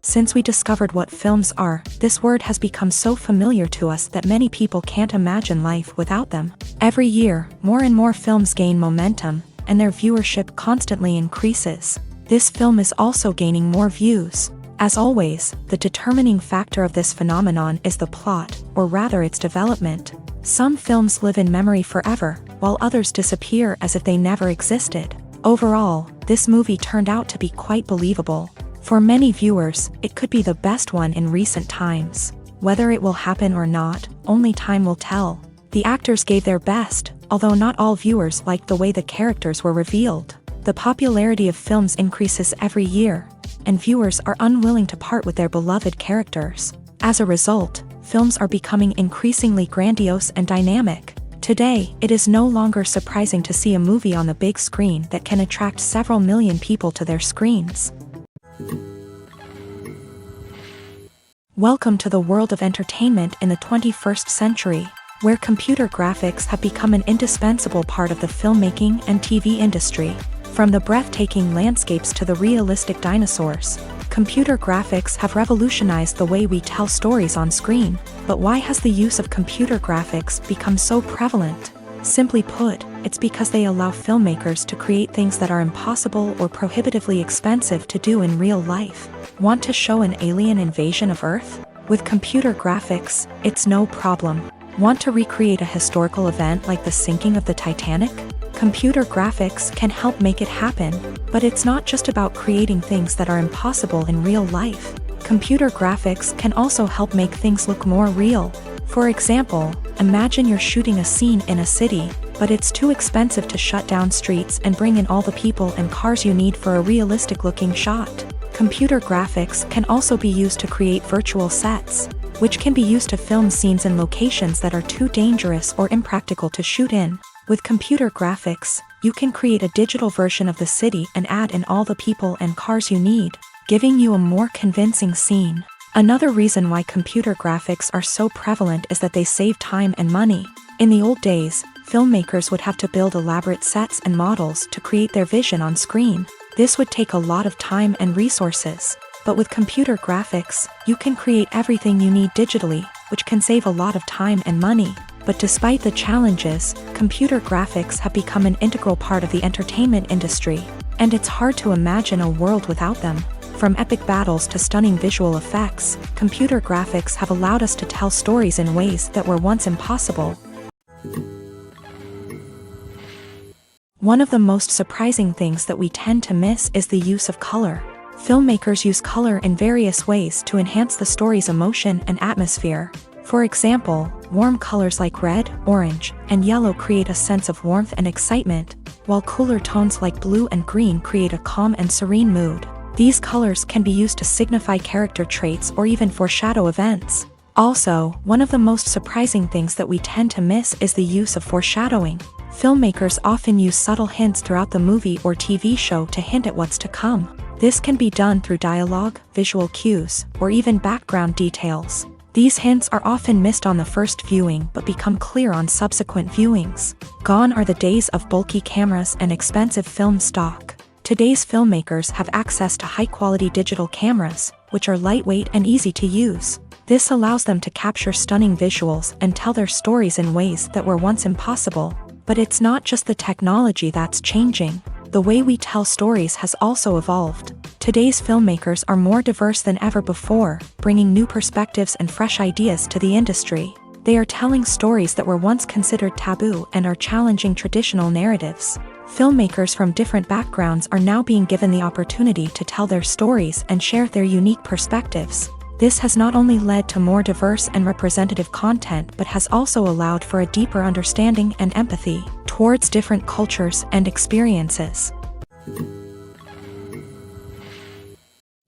Since we discovered what films are, this word has become so familiar to us that many people can't imagine life without them. Every year, more and more films gain momentum, and their viewership constantly increases. This film is also gaining more views. As always, the determining factor of this phenomenon is the plot, or rather its development. Some films live in memory forever, while others disappear as if they never existed. Overall, this movie turned out to be quite believable. For many viewers, it could be the best one in recent times. Whether it will happen or not, only time will tell. The actors gave their best, although not all viewers liked the way the characters were revealed. The popularity of films increases every year, and viewers are unwilling to part with their beloved characters. As a result, films are becoming increasingly grandiose and dynamic. Today, it is no longer surprising to see a movie on the big screen that can attract several million people to their screens. Welcome to the world of entertainment in the 21st century, where computer graphics have become an indispensable part of the filmmaking and TV industry. From the breathtaking landscapes to the realistic dinosaurs, computer graphics have revolutionized the way we tell stories on screen. But why has the use of computer graphics become so prevalent? Simply put, it's because they allow filmmakers to create things that are impossible or prohibitively expensive to do in real life. Want to show an alien invasion of Earth? With computer graphics, it's no problem. Want to recreate a historical event like the sinking of the Titanic? Computer graphics can help make it happen, but it's not just about creating things that are impossible in real life. Computer graphics can also help make things look more real. For example, imagine you're shooting a scene in a city, but it's too expensive to shut down streets and bring in all the people and cars you need for a realistic-looking shot. Computer graphics can also be used to create virtual sets, which can be used to film scenes in locations that are too dangerous or impractical to shoot in. With computer graphics, you can create a digital version of the city and add in all the people and cars you need, giving you a more convincing scene. Another reason why computer graphics are so prevalent is that they save time and money. In the old days, filmmakers would have to build elaborate sets and models to create their vision on screen. This would take a lot of time and resources. But with computer graphics, you can create everything you need digitally, which can save a lot of time and money. But despite the challenges, computer graphics have become an integral part of the entertainment industry, and it's hard to imagine a world without them. From epic battles to stunning visual effects, computer graphics have allowed us to tell stories in ways that were once impossible. One of the most surprising things that we tend to miss is the use of color. Filmmakers use color in various ways to enhance the story's emotion and atmosphere. For example, warm colors like red, orange, and yellow create a sense of warmth and excitement, while cooler tones like blue and green create a calm and serene mood. These colors can be used to signify character traits or even foreshadow events. Also, one of the most surprising things that we tend to miss is the use of foreshadowing. Filmmakers often use subtle hints throughout the movie or TV show to hint at what's to come. This can be done through dialogue, visual cues, or even background details. These hints are often missed on the first viewing but become clear on subsequent viewings. Gone are the days of bulky cameras and expensive film stock. Today's filmmakers have access to high-quality digital cameras, which are lightweight and easy to use. This allows them to capture stunning visuals and tell their stories in ways that were once impossible. But it's not just the technology that's changing. The way we tell stories has also evolved. Today's filmmakers are more diverse than ever before, bringing new perspectives and fresh ideas to the industry. They are telling stories that were once considered taboo and are challenging traditional narratives. Filmmakers from different backgrounds are now being given the opportunity to tell their stories and share their unique perspectives. This has not only led to more diverse and representative content but has also allowed for a deeper understanding and empathy towards different cultures and experiences.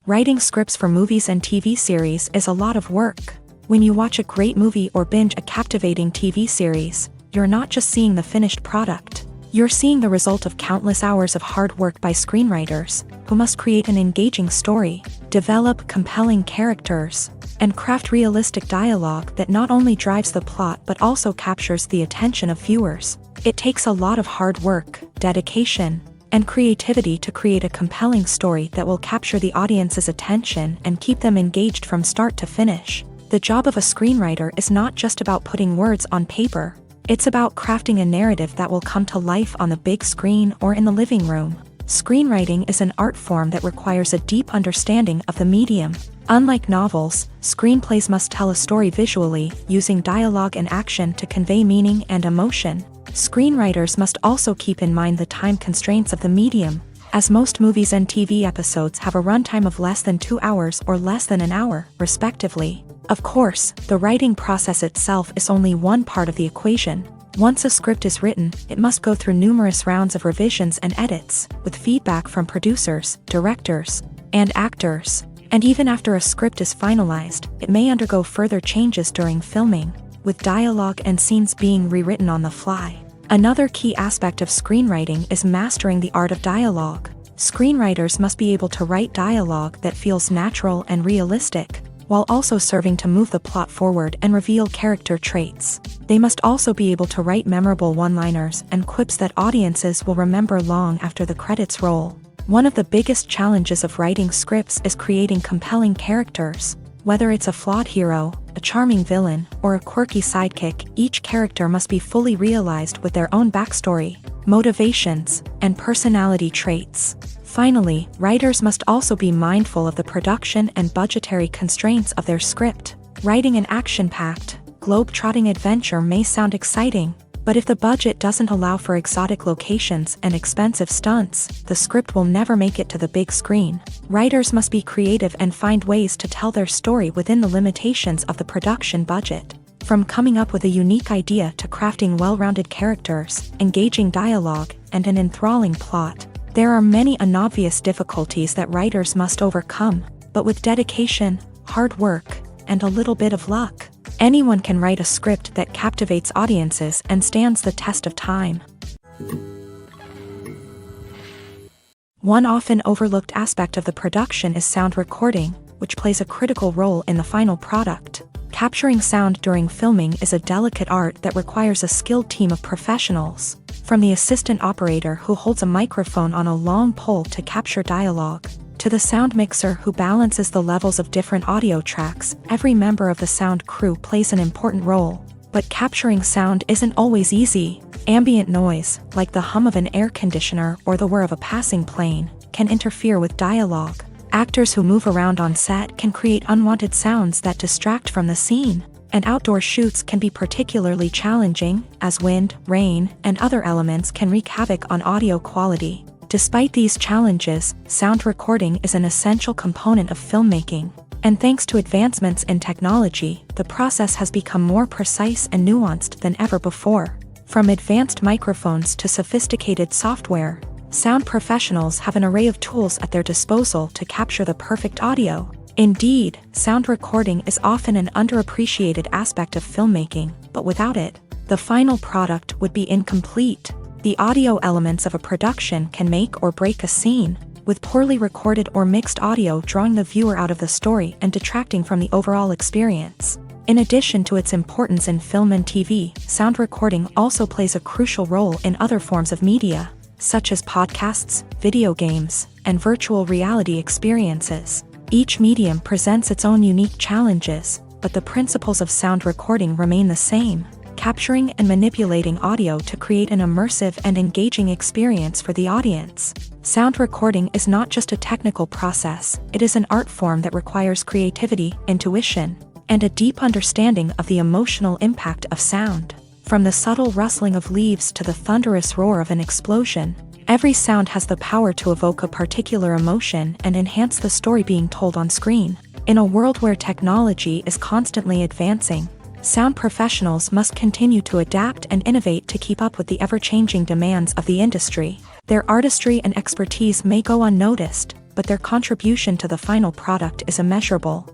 Writing scripts for movies and TV series is a lot of work. When you watch a great movie or binge a captivating TV series, you're not just seeing the finished product. You're seeing the result of countless hours of hard work by screenwriters, who must create an engaging story, develop compelling characters, and craft realistic dialogue that not only drives the plot but also captures the attention of viewers. It takes a lot of hard work, dedication, and creativity to create a compelling story that will capture the audience's attention and keep them engaged from start to finish. The job of a screenwriter is not just about putting words on paper. It's about crafting a narrative that will come to life on the big screen or in the living room. Screenwriting is an art form that requires a deep understanding of the medium. Unlike novels, screenplays must tell a story visually, using dialogue and action to convey meaning and emotion. Screenwriters must also keep in mind the time constraints of the medium, as most movies and TV episodes have a runtime of less than 2 hours or less than an hour, respectively. Of course, the writing process itself is only one part of the equation. Once a script is written, it must go through numerous rounds of revisions and edits, with feedback from producers, directors, and actors. And even after a script is finalized, it may undergo further changes during filming, with dialogue and scenes being rewritten on the fly. Another key aspect of screenwriting is mastering the art of dialogue. Screenwriters must be able to write dialogue that feels natural and realistic, while also serving to move the plot forward and reveal character traits. They must also be able to write memorable one-liners and quips that audiences will remember long after the credits roll. One of the biggest challenges of writing scripts is creating compelling characters. Whether it's a flawed hero, a charming villain, or a quirky sidekick, each character must be fully realized with their own backstory, motivations, and personality traits. Finally, writers must also be mindful of the production and budgetary constraints of their script. Writing an action-packed, globe-trotting adventure may sound exciting, but if the budget doesn't allow for exotic locations and expensive stunts, the script will never make it to the big screen. Writers must be creative and find ways to tell their story within the limitations of the production budget. From coming up with a unique idea to crafting well-rounded characters, engaging dialogue, and an enthralling plot, there are many unobvious difficulties that writers must overcome, but with dedication, hard work, and a little bit of luck, anyone can write a script that captivates audiences and stands the test of time. One often overlooked aspect of the production is sound recording, which plays a critical role in the final product. Capturing sound during filming is a delicate art that requires a skilled team of professionals. From the assistant operator who holds a microphone on a long pole to capture dialogue, to the sound mixer who balances the levels of different audio tracks, every member of the sound crew plays an important role. But capturing sound isn't always easy. Ambient noise, like the hum of an air conditioner or the whir of a passing plane, can interfere with dialogue. Actors who move around on set can create unwanted sounds that distract from the scene. And outdoor shoots can be particularly challenging, as wind, rain, and other elements can wreak havoc on audio quality. Despite these challenges, sound recording is an essential component of filmmaking. And thanks to advancements in technology, the process has become more precise and nuanced than ever before. From advanced microphones to sophisticated software, sound professionals have an array of tools at their disposal to capture the perfect audio. Indeed, sound recording is often an underappreciated aspect of filmmaking, but without it, the final product would be incomplete. The audio elements of a production can make or break a scene, with poorly recorded or mixed audio drawing the viewer out of the story and detracting from the overall experience. In addition to its importance in film and TV, sound recording also plays a crucial role in other forms of media, such as podcasts, video games, and virtual reality experiences. Each medium presents its own unique challenges, but the principles of sound recording remain the same, capturing and manipulating audio to create an immersive and engaging experience for the audience. Sound recording is not just a technical process, it is an art form that requires creativity, intuition, and a deep understanding of the emotional impact of sound. From the subtle rustling of leaves to the thunderous roar of an explosion, every sound has the power to evoke a particular emotion and enhance the story being told on screen. In a world where technology is constantly advancing, sound professionals must continue to adapt and innovate to keep up with the ever-changing demands of the industry. Their artistry and expertise may go unnoticed, but their contribution to the final product is immeasurable.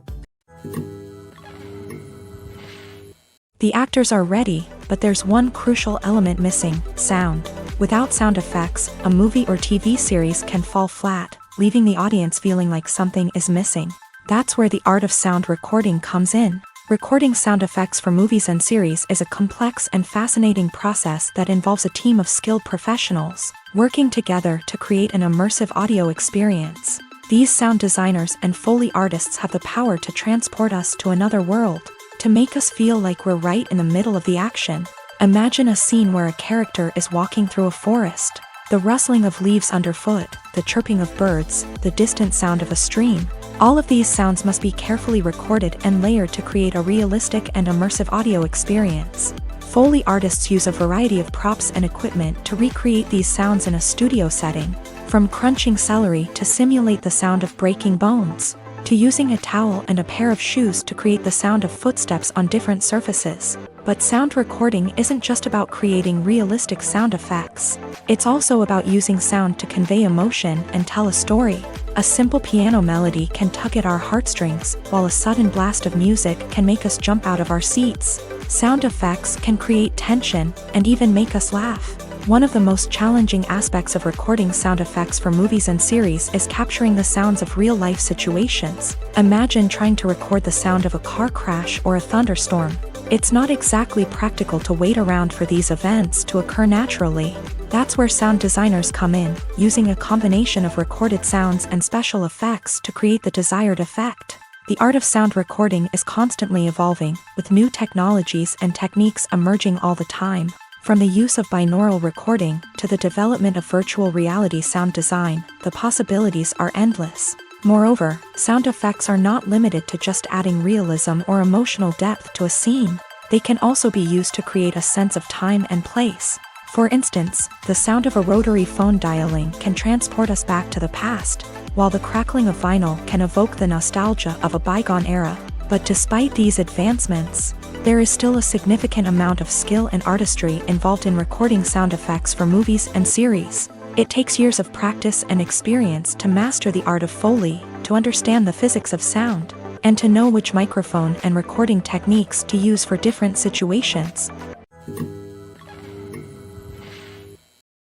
The actors are ready, but there's one crucial element missing: sound. Without sound effects, a movie or TV series can fall flat, leaving the audience feeling like something is missing. That's where the art of sound recording comes in. Recording sound effects for movies and series is a complex and fascinating process that involves a team of skilled professionals working together to create an immersive audio experience. These sound designers and Foley artists have the power to transport us to another world, to make us feel like we're right in the middle of the action. Imagine a scene where a character is walking through a forest. The rustling of leaves underfoot, the chirping of birds, the distant sound of a stream. All of these sounds must be carefully recorded and layered to create a realistic and immersive audio experience. Foley artists use a variety of props and equipment to recreate these sounds in a studio setting, from crunching celery to simulate the sound of breaking bones, to using a towel and a pair of shoes to create the sound of footsteps on different surfaces. But sound recording isn't just about creating realistic sound effects. It's also about using sound to convey emotion and tell a story. A simple piano melody can tug at our heartstrings, while a sudden blast of music can make us jump out of our seats. Sound effects can create tension and even make us laugh. One of the most challenging aspects of recording sound effects for movies and series is capturing the sounds of real-life situations. Imagine trying to record the sound of a car crash or a thunderstorm. It's not exactly practical to wait around for these events to occur naturally. That's where sound designers come in, using a combination of recorded sounds and special effects to create the desired effect. The art of sound recording is constantly evolving, with new technologies and techniques emerging all the time. From the use of binaural recording to the development of virtual reality sound design, the possibilities are endless. Moreover, sound effects are not limited to just adding realism or emotional depth to a scene. They can also be used to create a sense of time and place. For instance, the sound of a rotary phone dialing can transport us back to the past, while the crackling of vinyl can evoke the nostalgia of a bygone era. But despite these advancements, there is still a significant amount of skill and artistry involved in recording sound effects for movies and series. It takes years of practice and experience to master the art of Foley, to understand the physics of sound, and to know which microphone and recording techniques to use for different situations.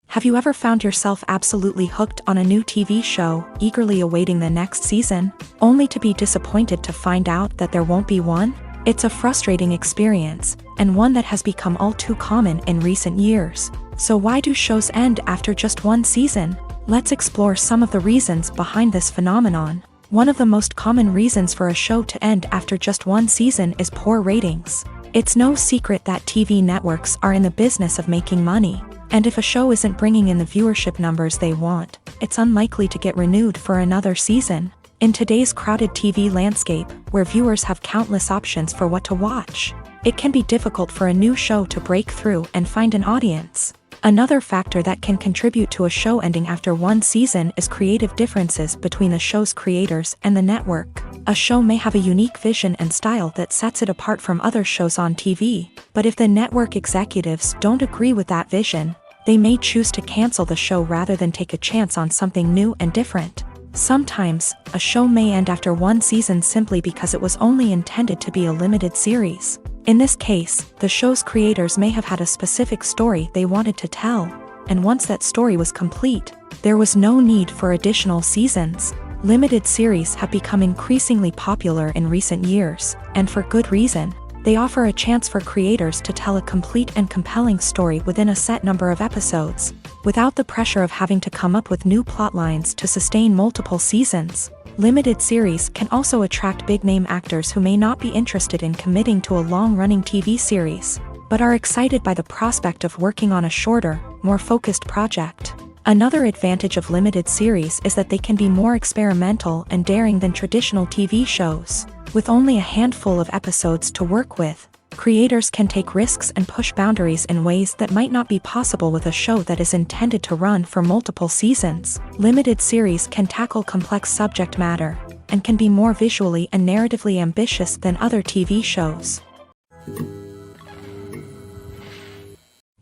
Have you ever found yourself absolutely hooked on a new TV show, eagerly awaiting the next season, only to be disappointed to find out that there won't be one? It's a frustrating experience, and one that has become all too common in recent years. So why do shows end after just one season? Let's explore some of the reasons behind this phenomenon. One of the most common reasons for a show to end after just one season is poor ratings. It's no secret that TV networks are in the business of making money, and if a show isn't bringing in the viewership numbers they want, it's unlikely to get renewed for another season. In today's crowded TV landscape, where viewers have countless options for what to watch, it can be difficult for a new show to break through and find an audience. Another factor that can contribute to a show ending after one season is creative differences between the show's creators and the network. A show may have a unique vision and style that sets it apart from other shows on TV, but if the network executives don't agree with that vision, they may choose to cancel the show rather than take a chance on something new and different. Sometimes, a show may end after one season simply because it was only intended to be a limited series. In this case, the show's creators may have had a specific story they wanted to tell, and once that story was complete, there was no need for additional seasons. Limited series have become increasingly popular in recent years, and for good reason. They offer a chance for creators to tell a complete and compelling story within a set number of episodes, without the pressure of having to come up with new plotlines to sustain multiple seasons. Limited series can also attract big-name actors who may not be interested in committing to a long-running TV series, but are excited by the prospect of working on a shorter, more focused project. Another advantage of limited series is that they can be more experimental and daring than traditional TV shows. With only a handful of episodes to work with, creators can take risks and push boundaries in ways that might not be possible with a show that is intended to run for multiple seasons. Limited series can tackle complex subject matter, and can be more visually and narratively ambitious than other TV shows.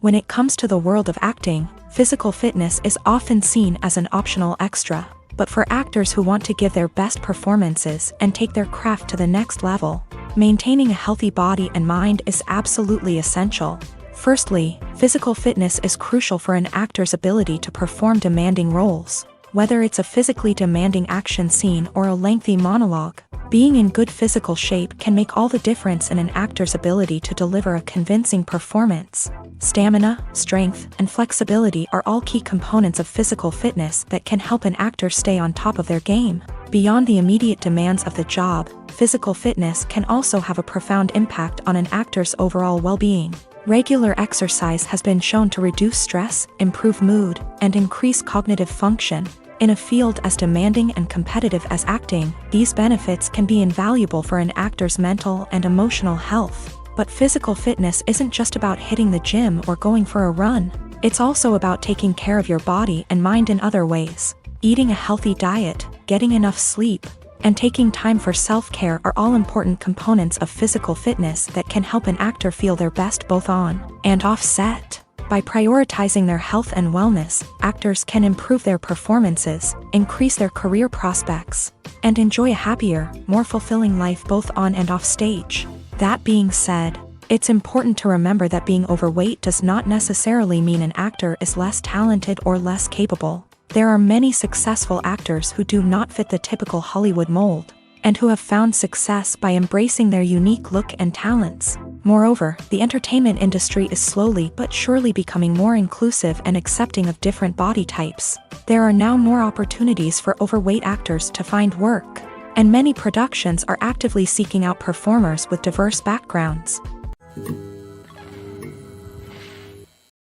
When it comes to the world of acting, physical fitness is often seen as an optional extra. But for actors who want to give their best performances and take their craft to the next level, maintaining a healthy body and mind is absolutely essential. Firstly, physical fitness is crucial for an actor's ability to perform demanding roles. Whether it's a physically demanding action scene or a lengthy monologue, Being in good physical shape can make all the difference in an actor's ability to deliver a convincing performance. Stamina, strength, and flexibility are all key components of physical fitness that can help an actor stay on top of their game. Beyond the immediate demands of the job, physical fitness can also have a profound impact on an actor's overall well-being. Regular exercise has been shown to reduce stress, improve mood, and increase cognitive function. In a field as demanding and competitive as acting, these benefits can be invaluable for an actor's mental and emotional health. But physical fitness isn't just about hitting the gym or going for a run. It's also about taking care of your body and mind in other ways. Eating a healthy diet, getting enough sleep, and taking time for self-care are all important components of physical fitness that can help an actor feel their best both on and off set. By prioritizing their health and wellness, actors can improve their performances, increase their career prospects, and enjoy a happier, more fulfilling life both on and off stage. That being said, it's important to remember that being overweight does not necessarily mean an actor is less talented or less capable. There are many successful actors who do not fit the typical Hollywood mold, and who have found success by embracing their unique look and talents. Moreover, the entertainment industry is slowly but surely becoming more inclusive and accepting of different body types. There are now more opportunities for overweight actors to find work, and many productions are actively seeking out performers with diverse backgrounds.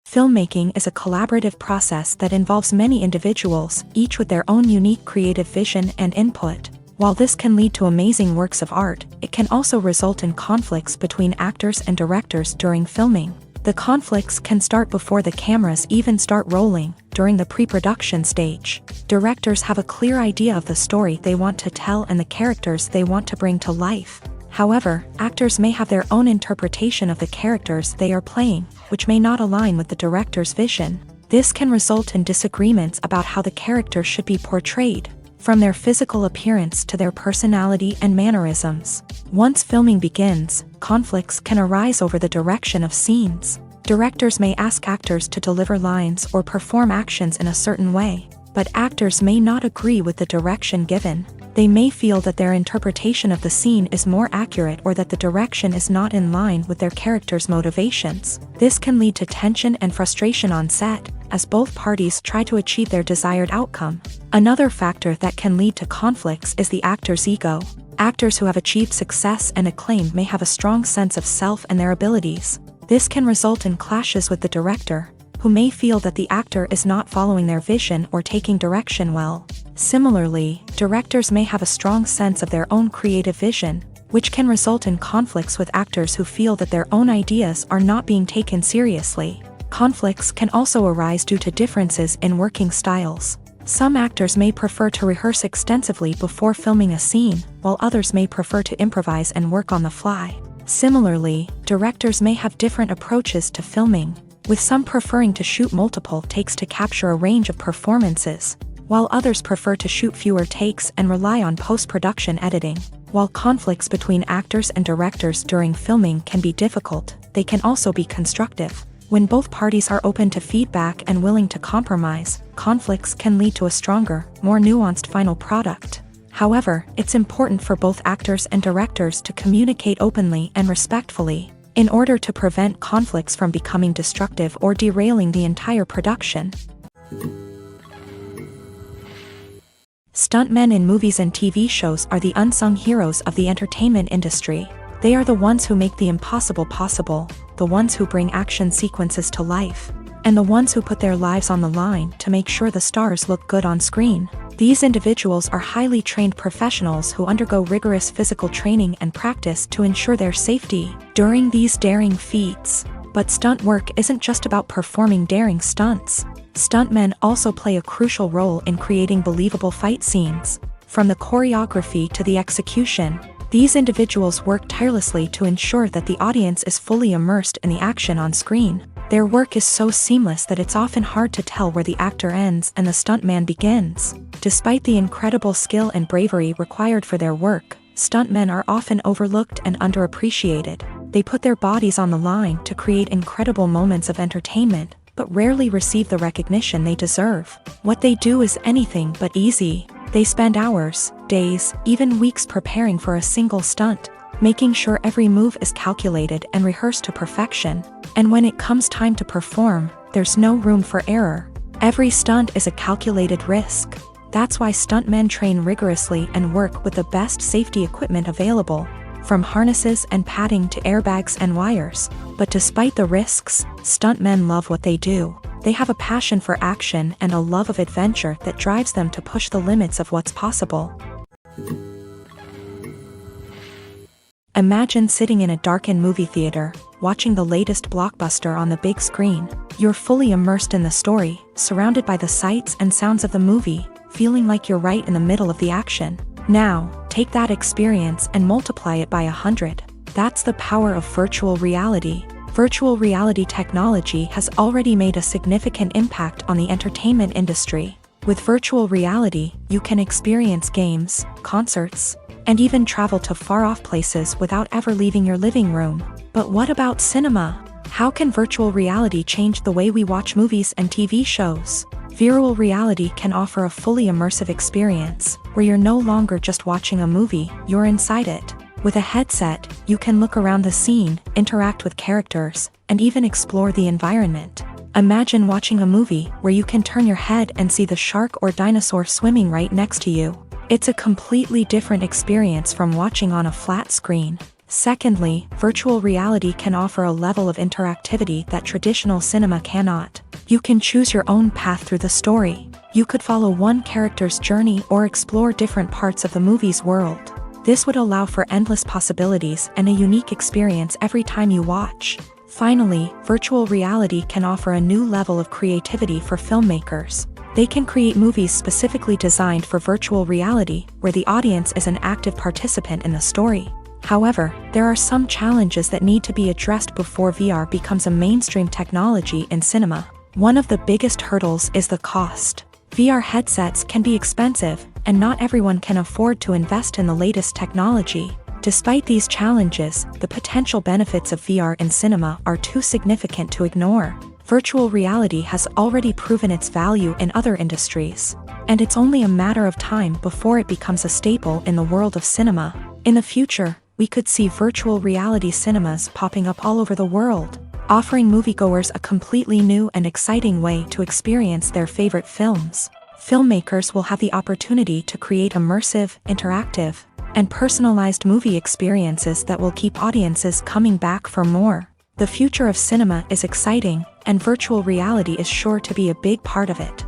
Filmmaking is a collaborative process that involves many individuals, each with their own unique creative vision and input. While this can lead to amazing works of art, it can also result in conflicts between actors and directors during filming. The conflicts can start before the cameras even start rolling, during the pre-production stage. Directors have a clear idea of the story they want to tell and the characters they want to bring to life. However, actors may have their own interpretation of the characters they are playing, which may not align with the director's vision. This can result in disagreements about how the character should be portrayed, from their physical appearance to their personality and mannerisms. Once filming begins, conflicts can arise over the direction of scenes. Directors may ask actors to deliver lines or perform actions in a certain way, but actors may not agree with the direction given. They may feel that their interpretation of the scene is more accurate or that the direction is not in line with their character's motivations. This can lead to tension and frustration on set, as both parties try to achieve their desired outcome. Another factor that can lead to conflicts is the actor's ego. Actors who have achieved success and acclaim may have a strong sense of self and their abilities. This can result in clashes with the director, who may feel that the actor is not following their vision or taking direction well. Similarly, directors may have a strong sense of their own creative vision, which can result in conflicts with actors who feel that their own ideas are not being taken seriously. Conflicts can also arise due to differences in working styles. Some actors may prefer to rehearse extensively before filming a scene, while others may prefer to improvise and work on the fly. Similarly, directors may have different approaches to filming, with some preferring to shoot multiple takes to capture a range of performances, while others prefer to shoot fewer takes and rely on post-production editing. While conflicts between actors and directors during filming can be difficult, they can also be constructive. When both parties are open to feedback and willing to compromise, conflicts can lead to a stronger, more nuanced final product. However, it's important for both actors and directors to communicate openly and respectfully, in order to prevent conflicts from becoming destructive or derailing the entire production. Stuntmen in movies and TV shows are the unsung heroes of the entertainment industry. They are the ones who make the impossible possible, the ones who bring action sequences to life, and the ones who put their lives on the line to make sure the stars look good on screen. These individuals are highly trained professionals who undergo rigorous physical training and practice to ensure their safety during these daring feats. But stunt work isn't just about performing daring stunts. Stuntmen also play a crucial role in creating believable fight scenes. From the choreography to the execution, these individuals work tirelessly to ensure that the audience is fully immersed in the action on screen. Their work is so seamless that it's often hard to tell where the actor ends and the stuntman begins. Despite the incredible skill and bravery required for their work, stuntmen are often overlooked and underappreciated. They put their bodies on the line to create incredible moments of entertainment, but rarely receive the recognition they deserve. What they do is anything but easy. They spend hours, days, even weeks preparing for a single stunt, making sure every move is calculated and rehearsed to perfection. And when it comes time to perform, there's no room for error. Every stunt is a calculated risk. That's why stuntmen train rigorously and work with the best safety equipment available, from harnesses and padding to airbags and wires. But despite the risks, stuntmen love what they do. They have a passion for action and a love of adventure that drives them to push the limits of what's possible. Imagine sitting in a darkened movie theater, watching the latest blockbuster on the big screen. You're fully immersed in the story, surrounded by the sights and sounds of the movie, feeling like you're right in the middle of the action. Now, take that experience and multiply it by 100. That's the power of virtual reality. Virtual reality technology has already made a significant impact on the entertainment industry. With virtual reality, you can experience games, concerts, and even travel to far-off places without ever leaving your living room. But what about cinema? How can virtual reality change the way we watch movies and TV shows? Virtual reality can offer a fully immersive experience, where you're no longer just watching a movie, you're inside it. With a headset, you can look around the scene, interact with characters, and even explore the environment. Imagine watching a movie where you can turn your head and see the shark or dinosaur swimming right next to you. It's a completely different experience from watching on a flat screen. Secondly, virtual reality can offer a level of interactivity that traditional cinema cannot. You can choose your own path through the story. You could follow one character's journey or explore different parts of the movie's world. This would allow for endless possibilities and a unique experience every time you watch. Finally, virtual reality can offer a new level of creativity for filmmakers. They can create movies specifically designed for virtual reality, where the audience is an active participant in the story. However, there are some challenges that need to be addressed before VR becomes a mainstream technology in cinema. One of the biggest hurdles is the cost. VR headsets can be expensive, and not everyone can afford to invest in the latest technology. Despite these challenges, the potential benefits of VR in cinema are too significant to ignore. Virtual reality has already proven its value in other industries, and it's only a matter of time before it becomes a staple in the world of cinema. In the future, we could see virtual reality cinemas popping up all over the world, offering moviegoers a completely new and exciting way to experience their favorite films. Filmmakers will have the opportunity to create immersive, interactive, and personalized movie experiences that will keep audiences coming back for more. The future of cinema is exciting, and virtual reality is sure to be a big part of it.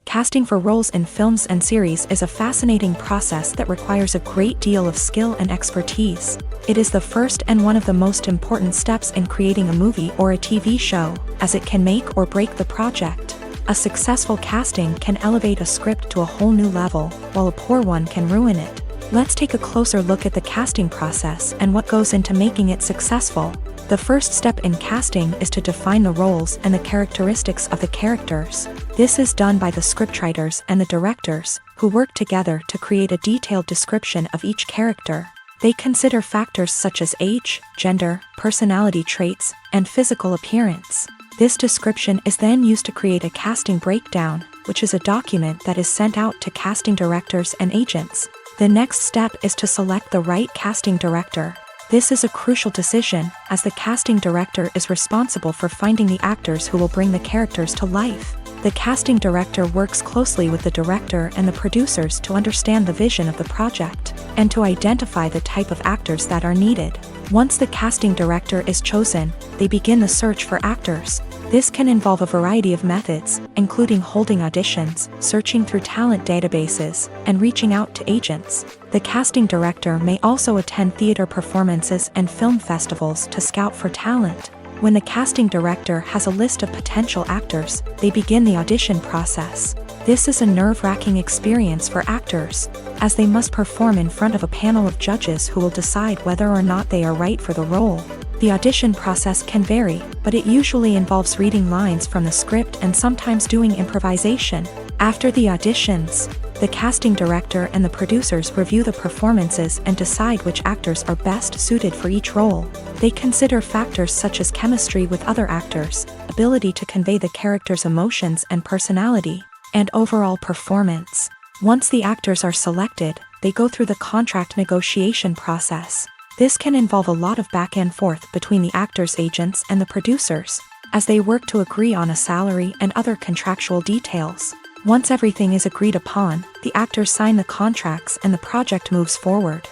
Casting for roles in films and series is a fascinating process that requires a great deal of skill and expertise. It is the first and one of the most important steps in creating a movie or a TV show, as it can make or break the project. A successful casting can elevate a script to a whole new level, while a poor one can ruin it. Let's take a closer look at the casting process and what goes into making it successful. The first step in casting is to define the roles and the characteristics of the characters. This is done by the scriptwriters and the directors, who work together to create a detailed description of each character. They consider factors such as age, gender, personality traits, and physical appearance. This description is then used to create a casting breakdown, which is a document that is sent out to casting directors and agents. The next step is to select the right casting director. This is a crucial decision, as the casting director is responsible for finding the actors who will bring the characters to life. The casting director works closely with the director and the producers to understand the vision of the project, and to identify the type of actors that are needed. Once the casting director is chosen, they begin the search for actors. This can involve a variety of methods, including holding auditions, searching through talent databases, and reaching out to agents. The casting director may also attend theater performances and film festivals to scout for talent. When the casting director has a list of potential actors, they begin the audition process. This is a nerve-wracking experience for actors, as they must perform in front of a panel of judges who will decide whether or not they are right for the role. The audition process can vary, but it usually involves reading lines from the script and sometimes doing improvisation. After the auditions, the casting director and the producers review the performances and decide which actors are best suited for each role. They consider factors such as chemistry with other actors, ability to convey the character's emotions and personality, and overall performance. Once the actors are selected, they go through the contract negotiation process. This can involve a lot of back and forth between the actors' agents and the producers, as they work to agree on a salary and other contractual details. Once everything is agreed upon, the actors sign the contracts and the project moves forward.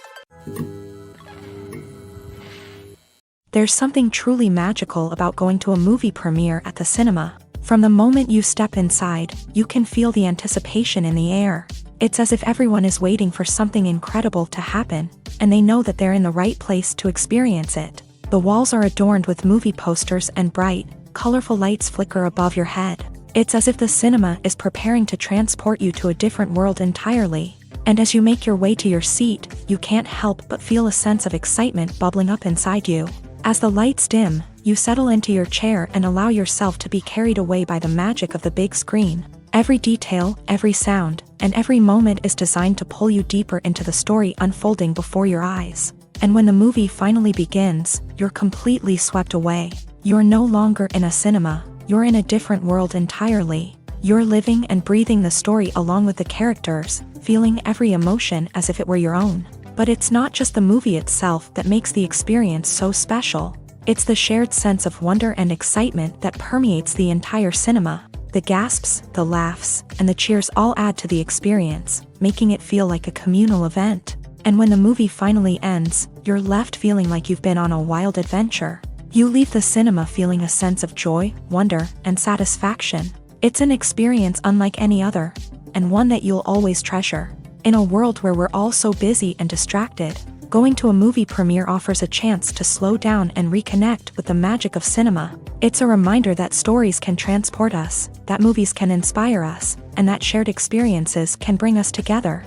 There's something truly magical about going to a movie premiere at the cinema. From the moment you step inside, you can feel the anticipation in the air. It's as if everyone is waiting for something incredible to happen, and they know that they're in the right place to experience it. The walls are adorned with movie posters and bright, colorful lights flicker above your head. It's as if the cinema is preparing to transport you to a different world entirely. And as you make your way to your seat, you can't help but feel a sense of excitement bubbling up inside you. As the lights dim, you settle into your chair and allow yourself to be carried away by the magic of the big screen. Every detail, every sound, and every moment is designed to pull you deeper into the story unfolding before your eyes. And when the movie finally begins, you're completely swept away. You're no longer in a cinema, you're in a different world entirely. You're living and breathing the story along with the characters, feeling every emotion as if it were your own. But it's not just the movie itself that makes the experience so special. It's the shared sense of wonder and excitement that permeates the entire cinema. The gasps, the laughs, and the cheers all add to the experience, making it feel like a communal event. And when the movie finally ends, you're left feeling like you've been on a wild adventure. You leave the cinema feeling a sense of joy, wonder, and satisfaction. It's an experience unlike any other, and one that you'll always treasure. In a world where we're all so busy and distracted, going to a movie premiere offers a chance to slow down and reconnect with the magic of cinema. It's a reminder that stories can transport us, that movies can inspire us, and that shared experiences can bring us together.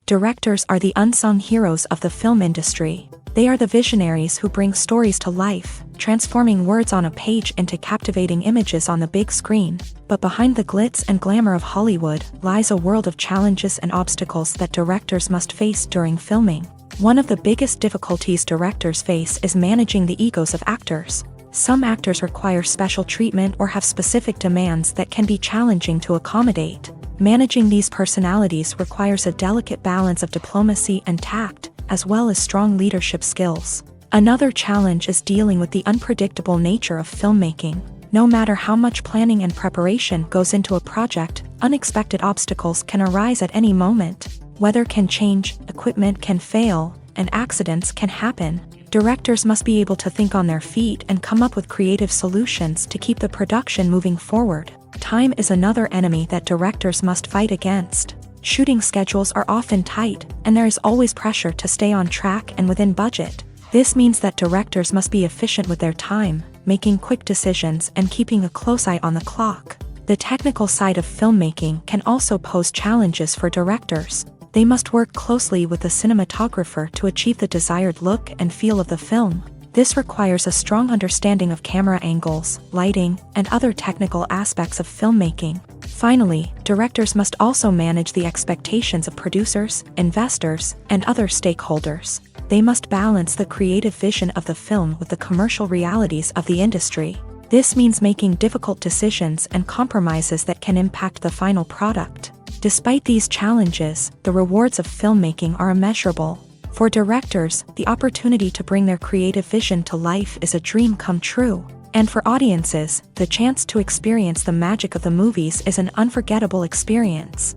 Directors are the unsung heroes of the film industry. They are the visionaries who bring stories to life, transforming words on a page into captivating images on the big screen. But behind the glitz and glamour of Hollywood lies a world of challenges and obstacles that directors must face during filming. One of the biggest difficulties directors face is managing the egos of actors. Some actors require special treatment or have specific demands that can be challenging to accommodate. Managing these personalities requires a delicate balance of diplomacy and tact, as well as strong leadership skills. Another challenge is dealing with the unpredictable nature of filmmaking. No matter how much planning and preparation goes into a project, unexpected obstacles can arise at any moment. Weather can change, equipment can fail, and accidents can happen. Directors must be able to think on their feet and come up with creative solutions to keep the production moving forward. Time is another enemy that directors must fight against. Shooting schedules are often tight, and there is always pressure to stay on track and within budget. This means that directors must be efficient with their time, making quick decisions and keeping a close eye on the clock. The technical side of filmmaking can also pose challenges for directors. They must work closely with the cinematographer to achieve the desired look and feel of the film. This requires a strong understanding of camera angles, lighting, and other technical aspects of filmmaking. Finally, directors must also manage the expectations of producers, investors, and other stakeholders. They must balance the creative vision of the film with the commercial realities of the industry. This means making difficult decisions and compromises that can impact the final product. Despite these challenges, the rewards of filmmaking are immeasurable. For directors, the opportunity to bring their creative vision to life is a dream come true. And for audiences, the chance to experience the magic of the movies is an unforgettable experience.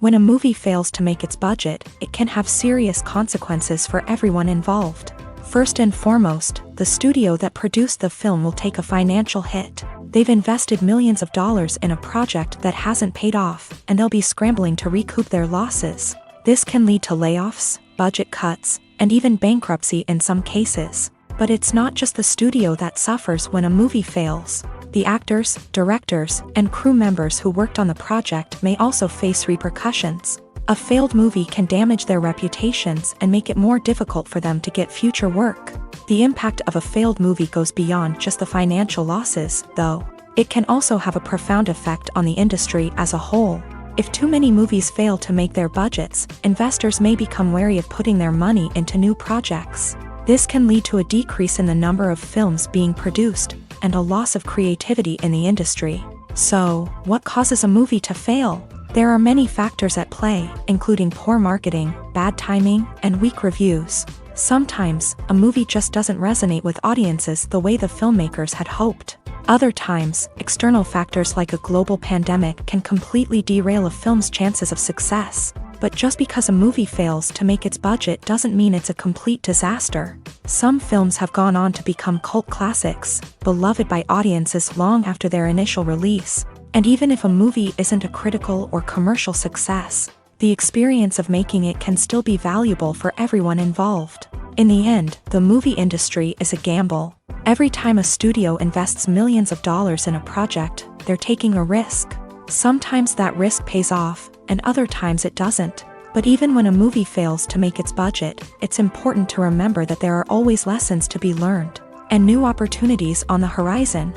When a movie fails to make its budget, it can have serious consequences for everyone involved. First and foremost, the studio that produced the film will take a financial hit. They've invested millions of dollars in a project that hasn't paid off, and they'll be scrambling to recoup their losses. This can lead to layoffs, budget cuts, and even bankruptcy in some cases. But it's not just the studio that suffers when a movie fails. The actors, directors, and crew members who worked on the project may also face repercussions. A failed movie can damage their reputations and make it more difficult for them to get future work. The impact of a failed movie goes beyond just the financial losses, though. It can also have a profound effect on the industry as a whole. If too many movies fail to make their budgets, investors may become wary of putting their money into new projects. This can lead to a decrease in the number of films being produced and a loss of creativity in the industry. So, what causes a movie to fail? There are many factors at play, including poor marketing, bad timing, and weak reviews. Sometimes, a movie just doesn't resonate with audiences the way the filmmakers had hoped. Other times, external factors like a global pandemic can completely derail a film's chances of success. But just because a movie fails to make its budget doesn't mean it's a complete disaster. Some films have gone on to become cult classics, beloved by audiences long after their initial release. And even if a movie isn't a critical or commercial success, the experience of making it can still be valuable for everyone involved. In the end, the movie industry is a gamble. Every time a studio invests millions of dollars in a project, they're taking a risk. Sometimes that risk pays off, and other times it doesn't. But even when a movie fails to make its budget, it's important to remember that there are always lessons to be learned, and new opportunities on the horizon.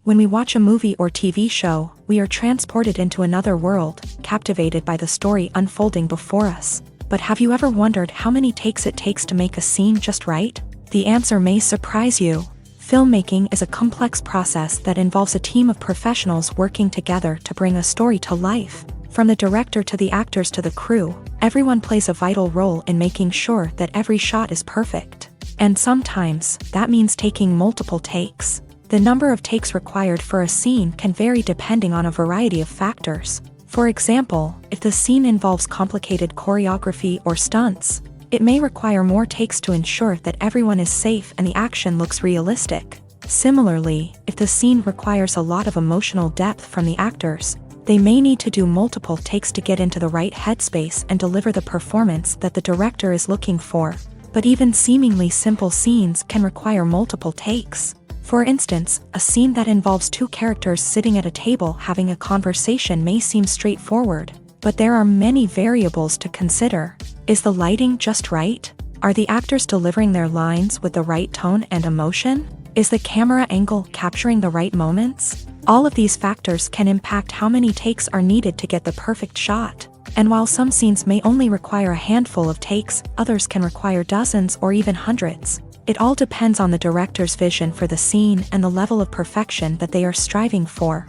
When we watch a movie or TV show, we are transported into another world, captivated by the story unfolding before us. But have you ever wondered how many takes it takes to make a scene just right? The answer may surprise you. Filmmaking is a complex process that involves a team of professionals working together to bring a story to life. From the director to the actors to the crew, everyone plays a vital role in making sure that every shot is perfect. And sometimes, that means taking multiple takes. The number of takes required for a scene can vary depending on a variety of factors. For example, if the scene involves complicated choreography or stunts, it may require more takes to ensure that everyone is safe and the action looks realistic. Similarly, if the scene requires a lot of emotional depth from the actors, they may need to do multiple takes to get into the right headspace and deliver the performance that the director is looking for. But even seemingly simple scenes can require multiple takes. For instance, a scene that involves two characters sitting at a table having a conversation may seem straightforward, but there are many variables to consider. Is the lighting just right? Are the actors delivering their lines with the right tone and emotion? Is the camera angle capturing the right moments? All of these factors can impact how many takes are needed to get the perfect shot. And while some scenes may only require a handful of takes, others can require dozens or even hundreds. It all depends on the director's vision for the scene and the level of perfection that they are striving for.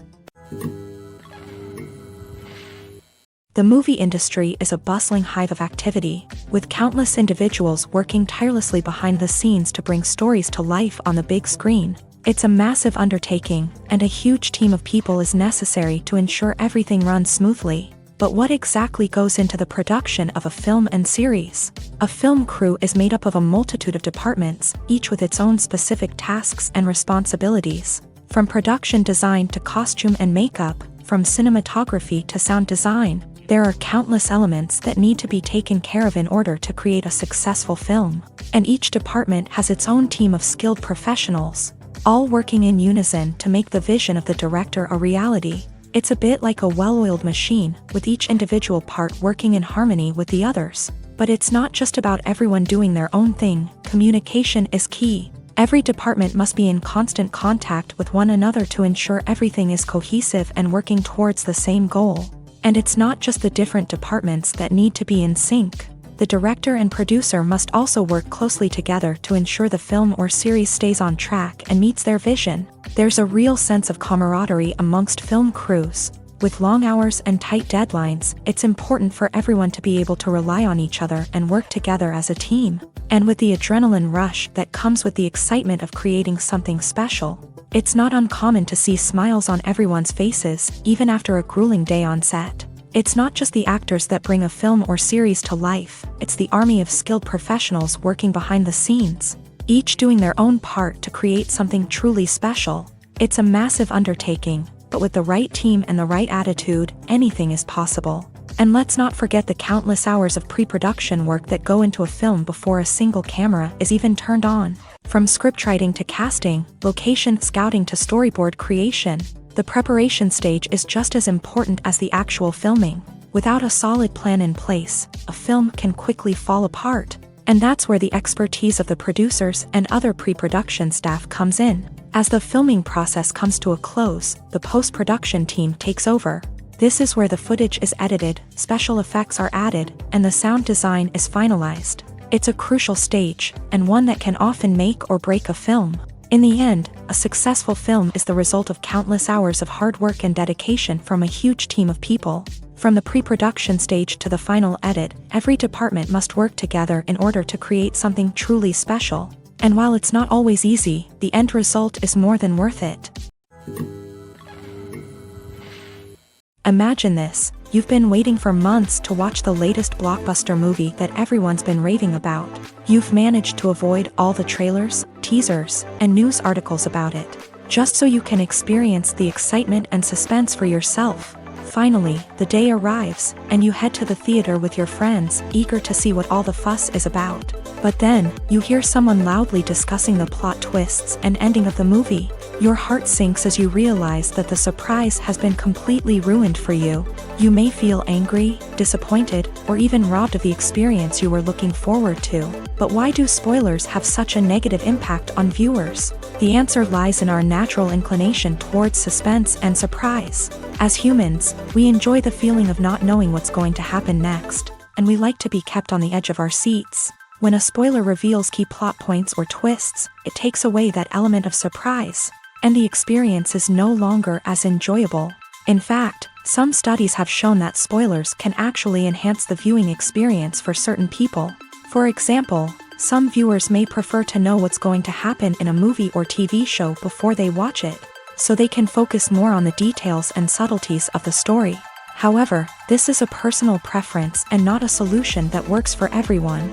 The movie industry is a bustling hive of activity, with countless individuals working tirelessly behind the scenes to bring stories to life on the big screen. It's a massive undertaking, and a huge team of people is necessary to ensure everything runs smoothly. But what exactly goes into the production of a film and series? A film crew is made up of a multitude of departments, each with its own specific tasks and responsibilities. From production design to costume and makeup, from cinematography to sound design, there are countless elements that need to be taken care of in order to create a successful film. And each department has its own team of skilled professionals, all working in unison to make the vision of the director a reality. It's a bit like a well-oiled machine, with each individual part working in harmony with the others. But it's not just about everyone doing their own thing. Communication is key. Every department must be in constant contact with one another to ensure everything is cohesive and working towards the same goal. And it's not just the different departments that need to be in sync. The director and producer must also work closely together to ensure the film or series stays on track and meets their vision. There's a real sense of camaraderie amongst film crews. With long hours and tight deadlines, it's important for everyone to be able to rely on each other and work together as a team. And with the adrenaline rush that comes with the excitement of creating something special, it's not uncommon to see smiles on everyone's faces, even after a grueling day on set. It's not just the actors that bring a film or series to life, it's the army of skilled professionals working behind the scenes, each doing their own part to create something truly special. It's a massive undertaking, but with the right team and the right attitude, anything is possible. And let's not forget the countless hours of pre-production work that go into a film before a single camera is even turned on. From scriptwriting to casting, location scouting to storyboard creation, the preparation stage is just as important as the actual filming. Without a solid plan in place, a film can quickly fall apart. And that's where the expertise of the producers and other pre-production staff comes in. As the filming process comes to a close, the post-production team takes over. This is where the footage is edited, special effects are added, and the sound design is finalized. It's a crucial stage, and one that can often make or break a film. In the end, a successful film is the result of countless hours of hard work and dedication from a huge team of people. From the pre-production stage to the final edit, every department must work together in order to create something truly special. And while it's not always easy, the end result is more than worth it. Imagine this. You've been waiting for months to watch the latest blockbuster movie that everyone's been raving about. You've managed to avoid all the trailers, teasers, and news articles about it, just so you can experience the excitement and suspense for yourself. Finally, the day arrives, and you head to the theater with your friends, eager to see what all the fuss is about. But then, you hear someone loudly discussing the plot twists and ending of the movie. Your heart sinks as you realize that the surprise has been completely ruined for you. You may feel angry, disappointed, or even robbed of the experience you were looking forward to. But why do spoilers have such a negative impact on viewers? The answer lies in our natural inclination towards suspense and surprise. As humans, we enjoy the feeling of not knowing what's going to happen next, and we like to be kept on the edge of our seats. When a spoiler reveals key plot points or twists, it takes away that element of surprise, and the experience is no longer as enjoyable. In fact, some studies have shown that spoilers can actually enhance the viewing experience for certain people. For example, some viewers may prefer to know what's going to happen in a movie or TV show before they watch it, so they can focus more on the details and subtleties of the story. However, this is a personal preference and not a solution that works for everyone.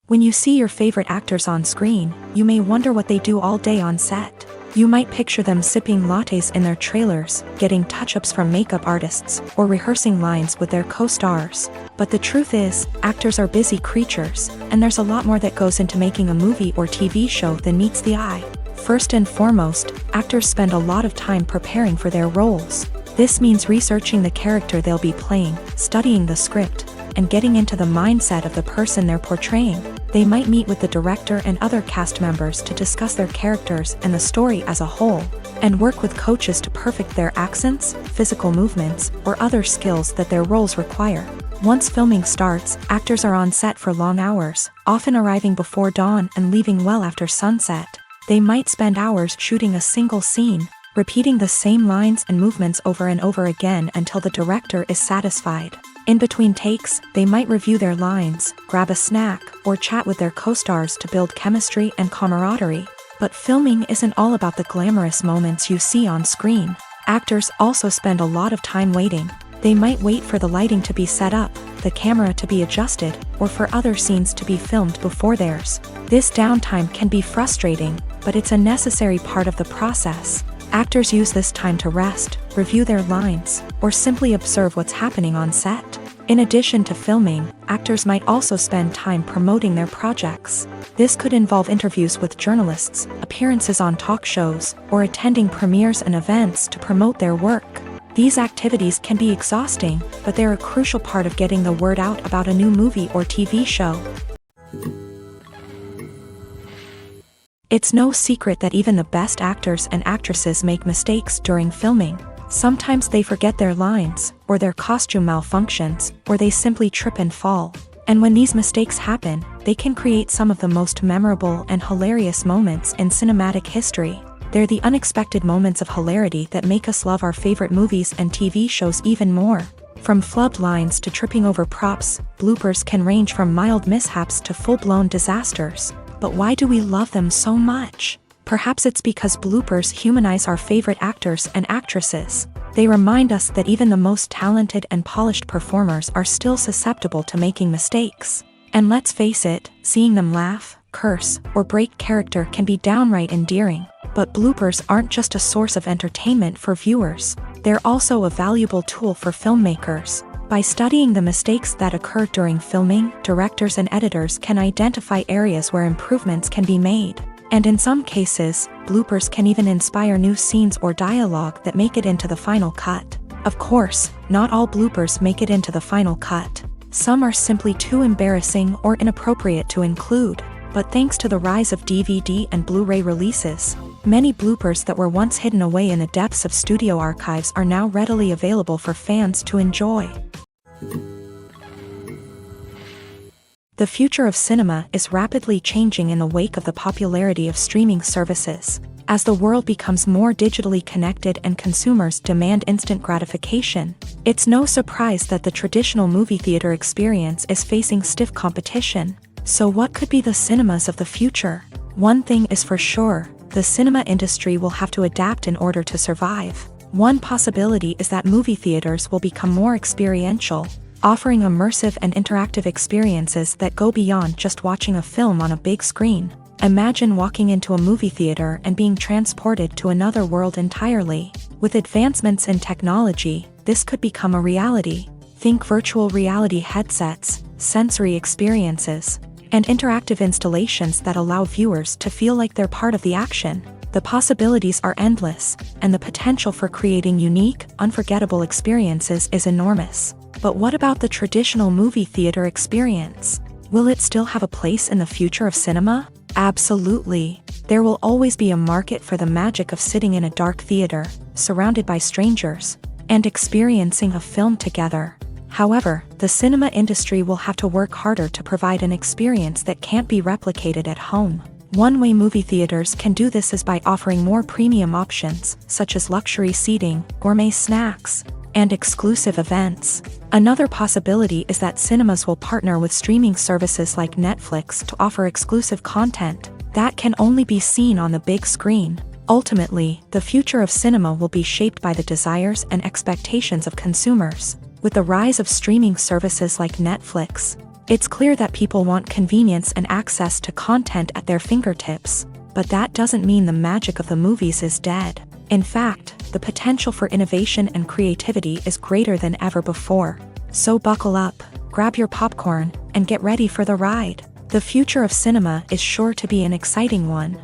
When you see your favorite actors on screen, you may wonder what they do all day on set. You might picture them sipping lattes in their trailers, getting touch-ups from makeup artists, or rehearsing lines with their co-stars. But the truth is, actors are busy creatures, and there's a lot more that goes into making a movie or TV show than meets the eye. First and foremost, actors spend a lot of time preparing for their roles. This means researching the character they'll be playing, studying the script, and getting into the mindset of the person they're portraying. They might meet with the director and other cast members to discuss their characters and the story as a whole, and work with coaches to perfect their accents, physical movements, or other skills that their roles require. Once filming starts, actors are on set for long hours, often arriving before dawn and leaving well after sunset. They might spend hours shooting a single scene, repeating the same lines and movements over and over again until the director is satisfied. In between takes, they might review their lines, grab a snack, or chat with their co-stars to build chemistry and camaraderie. But filming isn't all about the glamorous moments you see on screen. Actors also spend a lot of time waiting. They might wait for the lighting to be set up, the camera to be adjusted, or for other scenes to be filmed before theirs. This downtime can be frustrating, but it's a necessary part of the process. Actors use this time to rest, review their lines, or simply observe what's happening on set. In addition to filming, actors might also spend time promoting their projects. This could involve interviews with journalists, appearances on talk shows, or attending premieres and events to promote their work. These activities can be exhausting, but they're a crucial part of getting the word out about a new movie or TV show. It's no secret that even the best actors and actresses make mistakes during filming. Sometimes they forget their lines, or their costume malfunctions, or they simply trip and fall. And when these mistakes happen, they can create some of the most memorable and hilarious moments in cinematic history. They're the unexpected moments of hilarity that make us love our favorite movies and TV shows even more. From flubbed lines to tripping over props, bloopers can range from mild mishaps to full-blown disasters. But why do we love them so much? Perhaps it's because bloopers humanize our favorite actors and actresses. They remind us that even the most talented and polished performers are still susceptible to making mistakes. And let's face it, seeing them laugh, curse, or break character can be downright endearing. But bloopers aren't just a source of entertainment for viewers. They're also a valuable tool for filmmakers. By studying the mistakes that occur during filming, directors and editors can identify areas where improvements can be made. And in some cases, bloopers can even inspire new scenes or dialogue that make it into the final cut. Of course, not all bloopers make it into the final cut. Some are simply too embarrassing or inappropriate to include. But thanks to the rise of DVD and Blu-ray releases, Many bloopers that were once hidden away in the depths of studio archives are now readily available for fans to enjoy. The future of cinema is rapidly changing in the wake of the popularity of streaming services. As the world becomes more digitally connected and consumers demand instant gratification, it's no surprise that the traditional movie theater experience is facing stiff competition. So what could be the cinemas of the future? One thing is for sure, the cinema industry will have to adapt in order to survive. One possibility is that movie theaters will become more experiential, offering immersive and interactive experiences that go beyond just watching a film on a big screen. Imagine walking into a movie theater and being transported to another world entirely. With advancements in technology, this could become a reality. Think virtual reality headsets, sensory experiences, and interactive installations that allow viewers to feel like they're part of the action. The possibilities are endless, and the potential for creating unique, unforgettable experiences is enormous. But what about the traditional movie theater experience? Will it still have a place in the future of cinema? Absolutely. There will always be a market for the magic of sitting in a dark theater, surrounded by strangers, and experiencing a film together. However, the cinema industry will have to work harder to provide an experience that can't be replicated at home. One way movie theaters can do this is by offering more premium options, such as luxury seating, gourmet snacks, and exclusive events. Another possibility is that cinemas will partner with streaming services like Netflix to offer exclusive content that can only be seen on the big screen. Ultimately, the future of cinema will be shaped by the desires and expectations of consumers. With the rise of streaming services like Netflix, it's clear that people want convenience and access to content at their fingertips. But that doesn't mean the magic of the movies is dead. In fact, the potential for innovation and creativity is greater than ever before. So buckle up, grab your popcorn, and get ready for the ride. The future of cinema is sure to be an exciting one.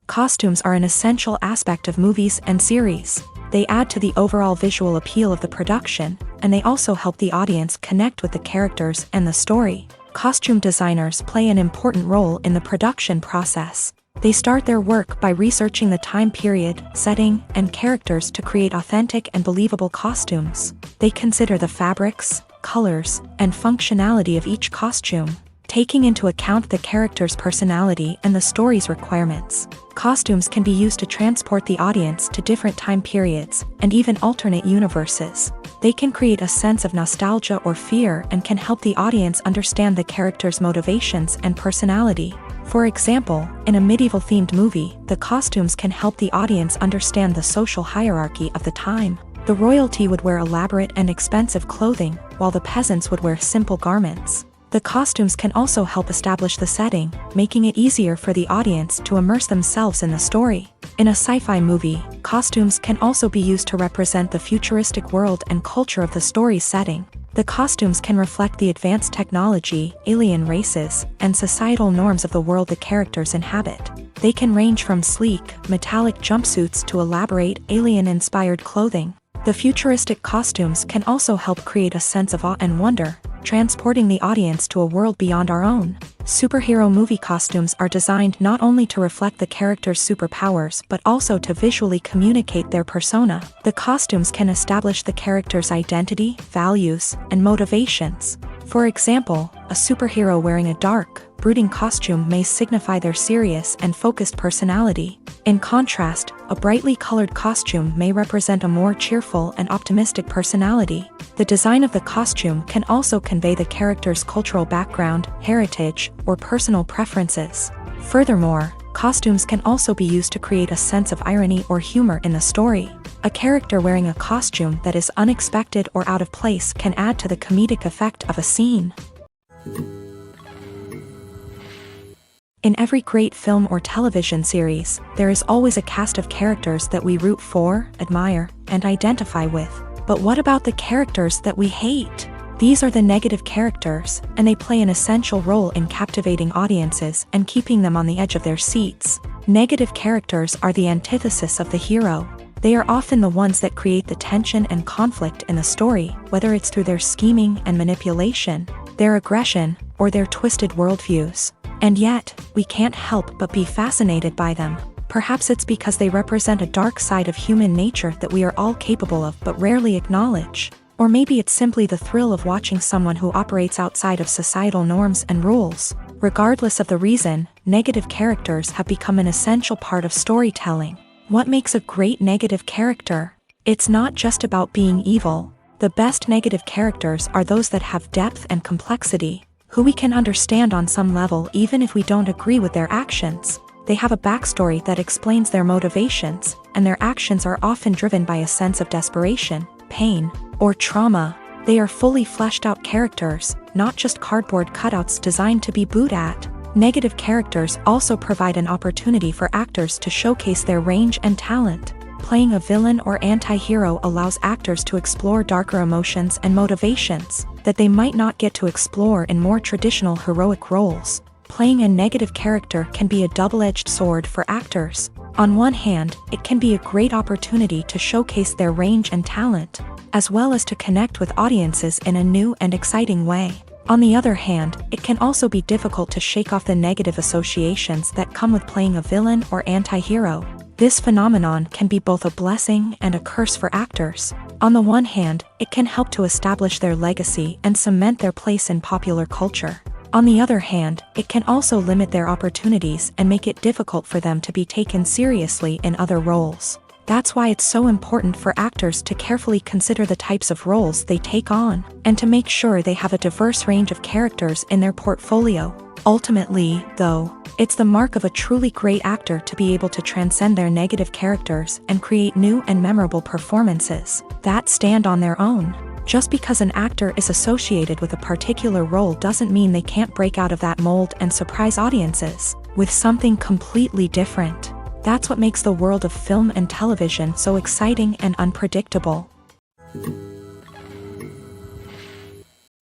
Costumes are an essential aspect of movies and series. They add to the overall visual appeal of the production, and they also help the audience connect with the characters and the story. Costume designers play an important role in the production process. They start their work by researching the time period, setting, and characters to create authentic and believable costumes. They consider the fabrics, colors, and functionality of each costume, taking into account the character's personality and the story's requirements. Costumes can be used to transport the audience to different time periods and even alternate universes. They can create a sense of nostalgia or fear and can help the audience understand the character's motivations and personality. For example, in a medieval-themed movie, the costumes can help the audience understand the social hierarchy of the time. The royalty would wear elaborate and expensive clothing, while the peasants would wear simple garments. The costumes can also help establish the setting, making it easier for the audience to immerse themselves in the story. In a sci-fi movie, costumes can also be used to represent the futuristic world and culture of the story's setting. The costumes can reflect the advanced technology, alien races, and societal norms of the world the characters inhabit. They can range from sleek, metallic jumpsuits to elaborate, alien-inspired clothing. The futuristic costumes can also help create a sense of awe and wonder, transporting the audience to a world beyond our own. Superhero movie costumes are designed not only to reflect the character's superpowers but also to visually communicate their persona. The costumes can establish the character's identity, values, and motivations. For example, a superhero wearing a dark, brooding costume may signify their serious and focused personality. In contrast, a brightly colored costume may represent a more cheerful and optimistic personality. The design of the costume can also convey the character's cultural background, heritage, or personal preferences. Furthermore, costumes can also be used to create a sense of irony or humor in the story. A character wearing a costume that is unexpected or out of place can add to the comedic effect of a scene. In every great film or television series, there is always a cast of characters that we root for, admire, and identify with. But what about the characters that we hate? These are the negative characters, and they play an essential role in captivating audiences and keeping them on the edge of their seats. Negative characters are the antithesis of the hero. They are often the ones that create the tension and conflict in the story, whether it's through their scheming and manipulation, their aggression, or their twisted worldviews. And yet, we can't help but be fascinated by them. Perhaps it's because they represent a dark side of human nature that we are all capable of but rarely acknowledge. Or maybe it's simply the thrill of watching someone who operates outside of societal norms and rules. Regardless of the reason, negative characters have become an essential part of storytelling. What makes a great negative character? It's not just about being evil. The best negative characters are those that have depth and complexity, who we can understand on some level even if we don't agree with their actions. They have a backstory that explains their motivations, and their actions are often driven by a sense of desperation, pain, or trauma. They are fully fleshed out characters, not just cardboard cutouts designed to be booed at. Negative characters also provide an opportunity for actors to showcase their range and talent. Playing a villain or anti-hero allows actors to explore darker emotions and motivations that they might not get to explore in more traditional heroic roles. Playing a negative character can be a double-edged sword for actors. On one hand, it can be a great opportunity to showcase their range and talent, as well as to connect with audiences in a new and exciting way. On the other hand, it can also be difficult to shake off the negative associations that come with playing a villain or anti-hero. This phenomenon can be both a blessing and a curse for actors. On the one hand, it can help to establish their legacy and cement their place in popular culture. On the other hand, it can also limit their opportunities and make it difficult for them to be taken seriously in other roles. That's why it's so important for actors to carefully consider the types of roles they take on, and to make sure they have a diverse range of characters in their portfolio. Ultimately, though, it's the mark of a truly great actor to be able to transcend their negative characters and create new and memorable performances that stand on their own. Just because an actor is associated with a particular role doesn't mean they can't break out of that mold and surprise audiences with something completely different. That's what makes the world of film and television so exciting and unpredictable.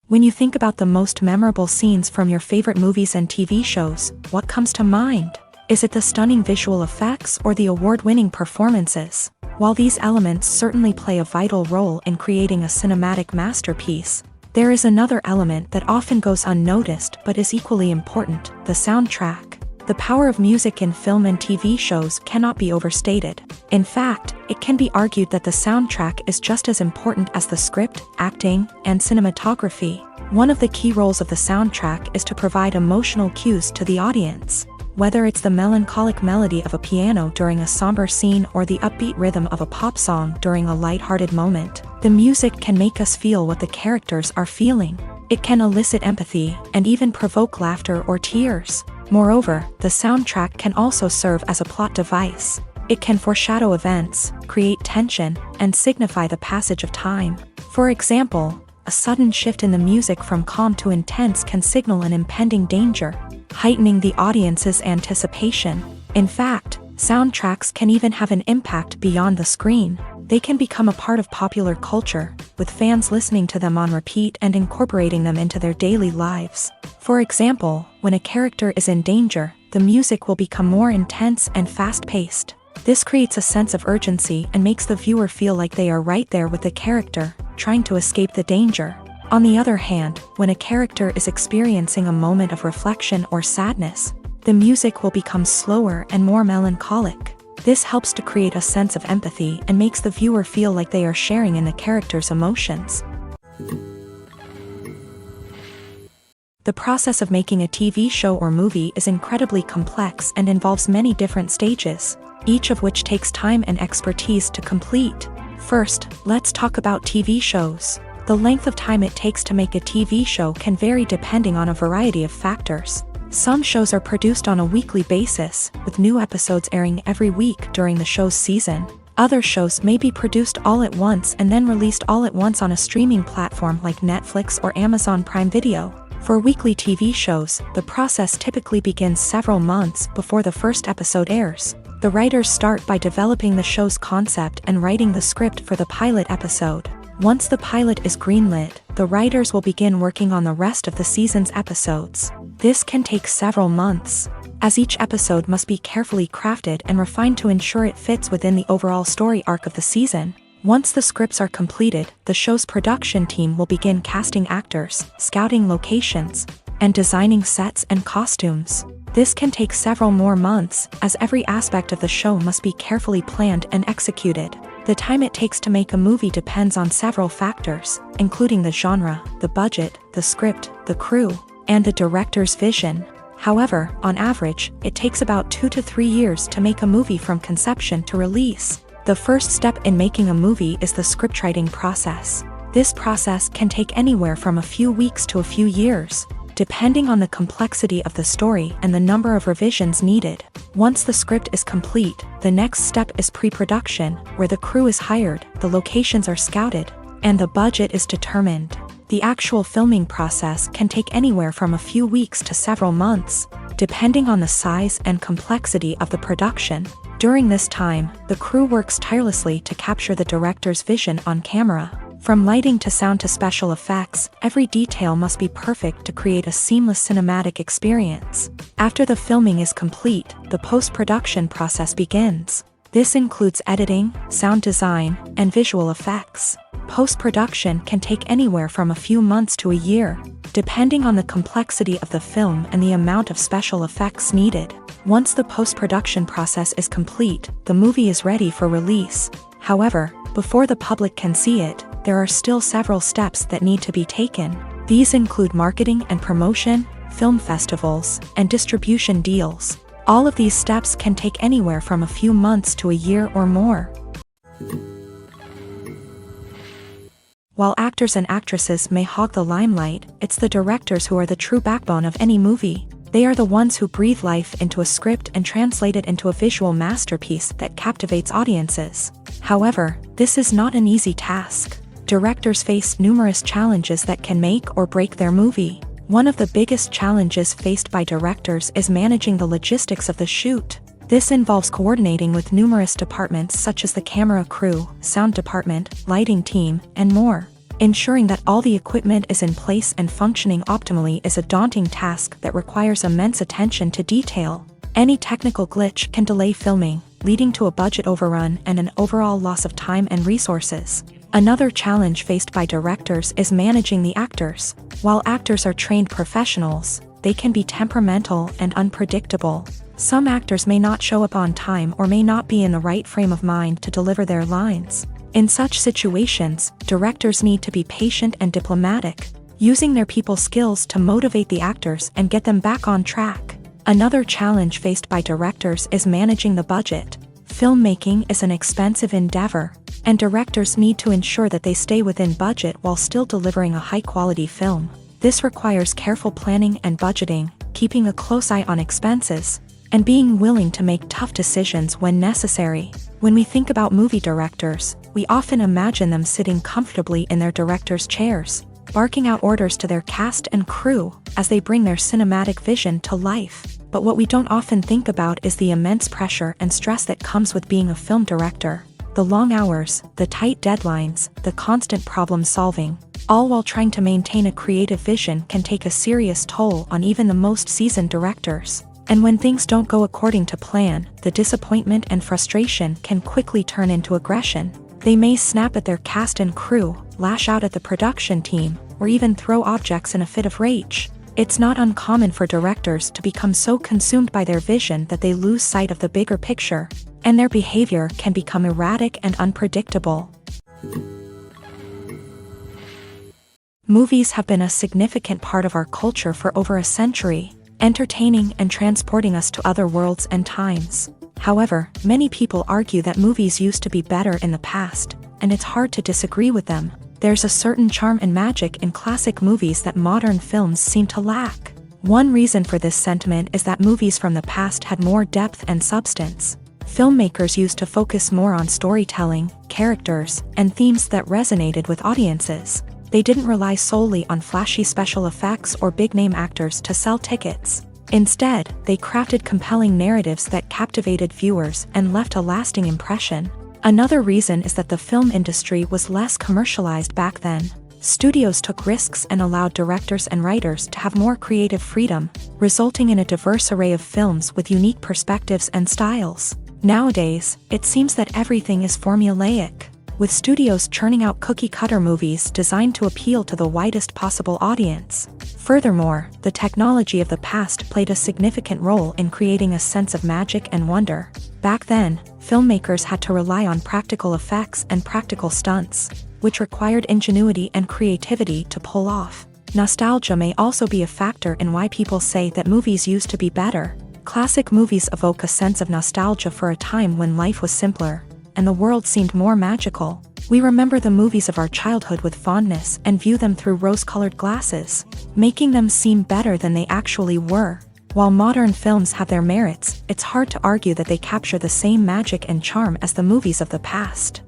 When you think about the most memorable scenes from your favorite movies and TV shows, what comes to mind? Is it the stunning visual effects or the award-winning performances? While these elements certainly play a vital role in creating a cinematic masterpiece, there is another element that often goes unnoticed but is equally important: the soundtrack. The power of music in film and TV shows cannot be overstated. In fact, it can be argued that the soundtrack is just as important as the script, acting, and cinematography. One of the key roles of the soundtrack is to provide emotional cues to the audience. Whether it's the melancholic melody of a piano during a somber scene or the upbeat rhythm of a pop song during a lighthearted moment, the music can make us feel what the characters are feeling. It can elicit empathy and even provoke laughter or tears. Moreover, the soundtrack can also serve as a plot device. It can foreshadow events, create tension, and signify the passage of time. For example, a sudden shift in the music from calm to intense can signal an impending danger, heightening the audience's anticipation. In fact, soundtracks can even have an impact beyond the screen. They can become a part of popular culture, with fans listening to them on repeat and incorporating them into their daily lives. For example, when a character is in danger, the music will become more intense and fast-paced. This creates a sense of urgency and makes the viewer feel like they are right there with the character, trying to escape the danger. On the other hand, when a character is experiencing a moment of reflection or sadness, the music will become slower and more melancholic. This helps to create a sense of empathy and makes the viewer feel like they are sharing in the character's emotions. The process of making a TV show or movie is incredibly complex and involves many different stages, each of which takes time and expertise to complete. First, let's talk about TV shows. The length of time it takes to make a TV show can vary depending on a variety of factors. Some shows are produced on a weekly basis, with new episodes airing every week during the show's season. Other shows may be produced all at once and then released all at once on a streaming platform like Netflix or Amazon Prime Video. For weekly TV shows, the process typically begins several months before the first episode airs. The writers start by developing the show's concept and writing the script for the pilot episode. Once the pilot is greenlit, the writers will begin working on the rest of the season's episodes. This can take several months, as each episode must be carefully crafted and refined to ensure it fits within the overall story arc of the season. Once the scripts are completed, the show's production team will begin casting actors, scouting locations, and designing sets and costumes. This can take several more months, as every aspect of the show must be carefully planned and executed. The time it takes to make a movie depends on several factors, including the genre, the budget, the script, the crew, and the director's vision. However, on average, it takes about 2 to 3 years to make a movie from conception to release. The first step in making a movie is the scriptwriting process. This process can take anywhere from a few weeks to a few years, depending on the complexity of the story and the number of revisions needed. Once the script is complete, the next step is pre-production, where the crew is hired, the locations are scouted, and the budget is determined. The actual filming process can take anywhere from a few weeks to several months, depending on the size and complexity of the production. During this time, the crew works tirelessly to capture the director's vision on camera. From lighting to sound to special effects, every detail must be perfect to create a seamless cinematic experience. After the filming is complete, the post-production process begins. This includes editing, sound design, and visual effects. Post-production can take anywhere from a few months to a year, depending on the complexity of the film and the amount of special effects needed. Once the post-production process is complete, the movie is ready for release. However, before the public can see it, there are still several steps that need to be taken. These include marketing and promotion, film festivals, and distribution deals. All of these steps can take anywhere from a few months to a year or more. While actors and actresses may hog the limelight, it's the directors who are the true backbone of any movie. They are the ones who breathe life into a script and translate it into a visual masterpiece that captivates audiences. However, this is not an easy task. Directors face numerous challenges that can make or break their movie. One of the biggest challenges faced by directors is managing the logistics of the shoot. This involves coordinating with numerous departments such as the camera crew, sound department, lighting team, and more. Ensuring that all the equipment is in place and functioning optimally is a daunting task that requires immense attention to detail. Any technical glitch can delay filming, leading to a budget overrun and an overall loss of time and resources. Another challenge faced by directors is managing the actors. While actors are trained professionals, they can be temperamental and unpredictable. Some actors may not show up on time or may not be in the right frame of mind to deliver their lines. In such situations, directors need to be patient and diplomatic, using their people skills to motivate the actors and get them back on track. Another challenge faced by directors is managing the budget. Filmmaking is an expensive endeavor, and directors need to ensure that they stay within budget while still delivering a high-quality film. This requires careful planning and budgeting, keeping a close eye on expenses, and being willing to make tough decisions when necessary. When we think about movie directors, we often imagine them sitting comfortably in their director's chairs, barking out orders to their cast and crew as they bring their cinematic vision to life. But what we don't often think about is the immense pressure and stress that comes with being a film director. The long hours, the tight deadlines, the constant problem solving, all while trying to maintain a creative vision can take a serious toll on even the most seasoned directors. And when things don't go according to plan, the disappointment and frustration can quickly turn into aggression. They may snap at their cast and crew, lash out at the production team, or even throw objects in a fit of rage. It's not uncommon for directors to become so consumed by their vision that they lose sight of the bigger picture, and their behavior can become erratic and unpredictable. Movies have been a significant part of our culture for over a century, entertaining and transporting us to other worlds and times. However, many people argue that movies used to be better in the past, and it's hard to disagree with them. There's a certain charm and magic in classic movies that modern films seem to lack. One reason for this sentiment is that movies from the past had more depth and substance. Filmmakers used to focus more on storytelling, characters, and themes that resonated with audiences. They didn't rely solely on flashy special effects or big-name actors to sell tickets. Instead, they crafted compelling narratives that captivated viewers and left a lasting impression. Another reason is that the film industry was less commercialized back then. Studios took risks and allowed directors and writers to have more creative freedom, resulting in a diverse array of films with unique perspectives and styles. Nowadays, it seems that everything is formulaic. with studios churning out cookie-cutter movies designed to appeal to the widest possible audience. Furthermore, the technology of the past played a significant role in creating a sense of magic and wonder. Back then, filmmakers had to rely on practical effects and practical stunts, which required ingenuity and creativity to pull off. Nostalgia may also be a factor in why people say that movies used to be better. Classic movies evoke a sense of nostalgia for a time when life was simpler, and the world seemed more magical. We remember the movies of our childhood with fondness and view them through rose-colored glasses, making them seem better than they actually were. While modern films have their merits, it's hard to argue that they capture the same magic and charm as the movies of the past.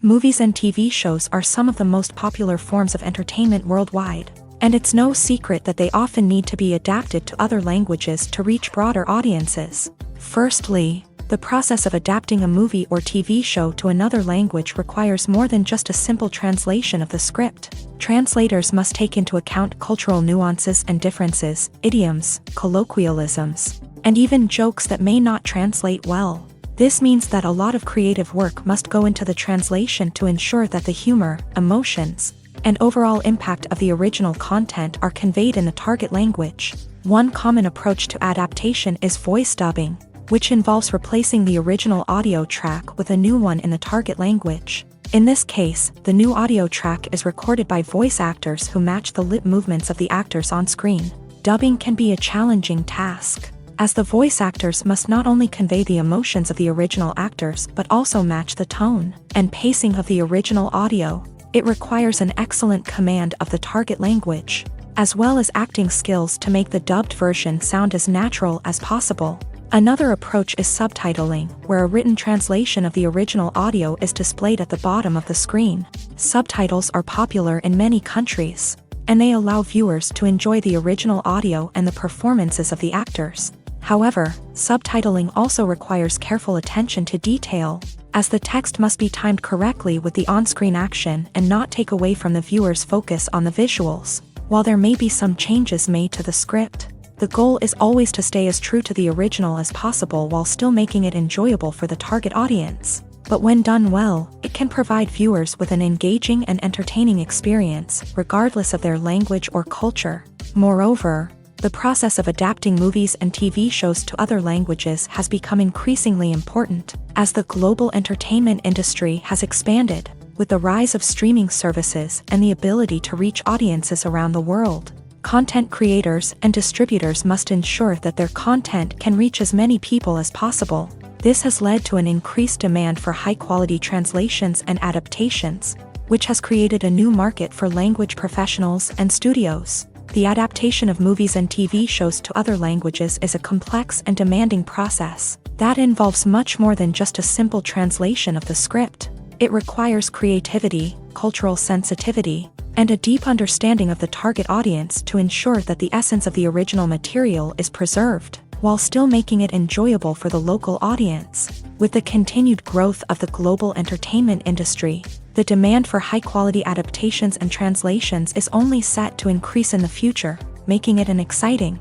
Movies and TV shows are some of the most popular forms of entertainment worldwide, and it's no secret that they often need to be adapted to other languages to reach broader audiences. Firstly, the process of adapting a movie or TV show to another language requires more than just a simple translation of the script. Translators must take into account cultural nuances and differences, idioms, colloquialisms, and even jokes that may not translate well. This means that a lot of creative work must go into the translation to ensure that the humor, emotions, and overall impact of the original content are conveyed in the target language. One common approach to adaptation is voice dubbing, which involves replacing the original audio track with a new one in the target language. In this case, the new audio track is recorded by voice actors who match the lip movements of the actors on screen. Dubbing can be a challenging task, as the voice actors must not only convey the emotions of the original actors but also match the tone and pacing of the original audio. It requires an excellent command of the target language, as well as acting skills to make the dubbed version sound as natural as possible. Another approach is subtitling, where a written translation of the original audio is displayed at the bottom of the screen. Subtitles are popular in many countries, and they allow viewers to enjoy the original audio and the performances of the actors. However, subtitling also requires careful attention to detail, as the text must be timed correctly with the on-screen action and not take away from the viewer's focus on the visuals. While there may be some changes made to the script, the goal is always to stay as true to the original as possible while still making it enjoyable for the target audience. But when done well, it can provide viewers with an engaging and entertaining experience, regardless of their language or culture. Moreover, the process of adapting movies and TV shows to other languages has become increasingly important, as the global entertainment industry has expanded, with the rise of streaming services and the ability to reach audiences around the world. Content creators and distributors must ensure that their content can reach as many people as possible. This has led to an increased demand for high-quality translations and adaptations, which has created a new market for language professionals and studios. The adaptation of movies and TV shows to other languages is a complex and demanding process that involves much more than just a simple translation of the script. It requires creativity, cultural sensitivity, and a deep understanding of the target audience to ensure that the essence of the original material is preserved, while still making it enjoyable for the local audience. With the continued growth of the global entertainment industry, the demand for high-quality adaptations and translations is only set to increase in the future, making it an exciting.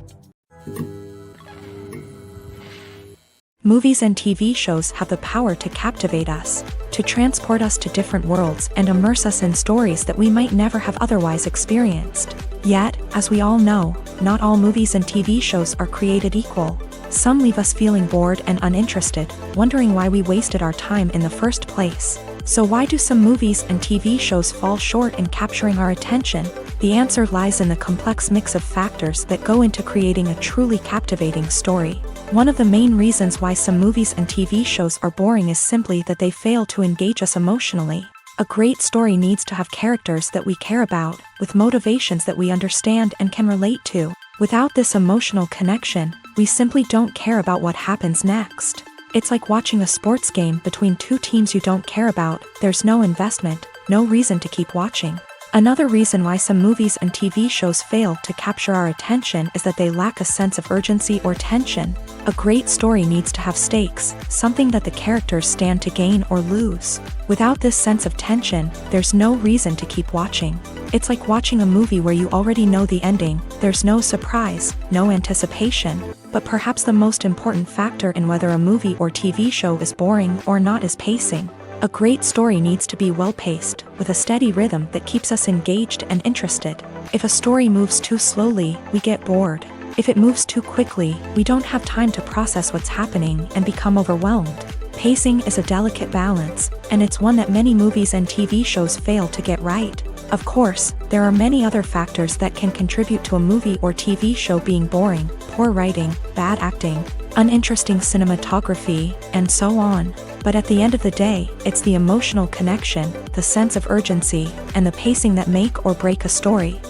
Movies and TV shows have the power to captivate us, to transport us to different worlds and immerse us in stories that we might never have otherwise experienced. Yet, as we all know, not all movies and TV shows are created equal. Some leave us feeling bored and uninterested, wondering why we wasted our time in the first place. So why do some movies and TV shows fall short in capturing our attention? The answer lies in the complex mix of factors that go into creating a truly captivating story. One of the main reasons why some movies and TV shows are boring is simply that they fail to engage us emotionally. A great story needs to have characters that we care about, with motivations that we understand and can relate to. Without this emotional connection, we simply don't care about what happens next. It's like watching a sports game between two teams you don't care about. There's no investment, no reason to keep watching. Another reason why some movies and TV shows fail to capture our attention is that they lack a sense of urgency or tension. A great story needs to have stakes, something that the characters stand to gain or lose. Without this sense of tension, there's no reason to keep watching. It's like watching a movie where you already know the ending, there's no surprise, no anticipation. But perhaps the most important factor in whether a movie or TV show is boring or not is pacing. A great story needs to be well-paced, with a steady rhythm that keeps us engaged and interested. If a story moves too slowly, we get bored. If it moves too quickly, we don't have time to process what's happening and become overwhelmed. Pacing is a delicate balance, and it's one that many movies and TV shows fail to get right. Of course, there are many other factors that can contribute to a movie or TV show being boring: poor writing, bad acting, uninteresting cinematography, and so on. But at the end of the day, it's the emotional connection, the sense of urgency, and the pacing that make or break a story.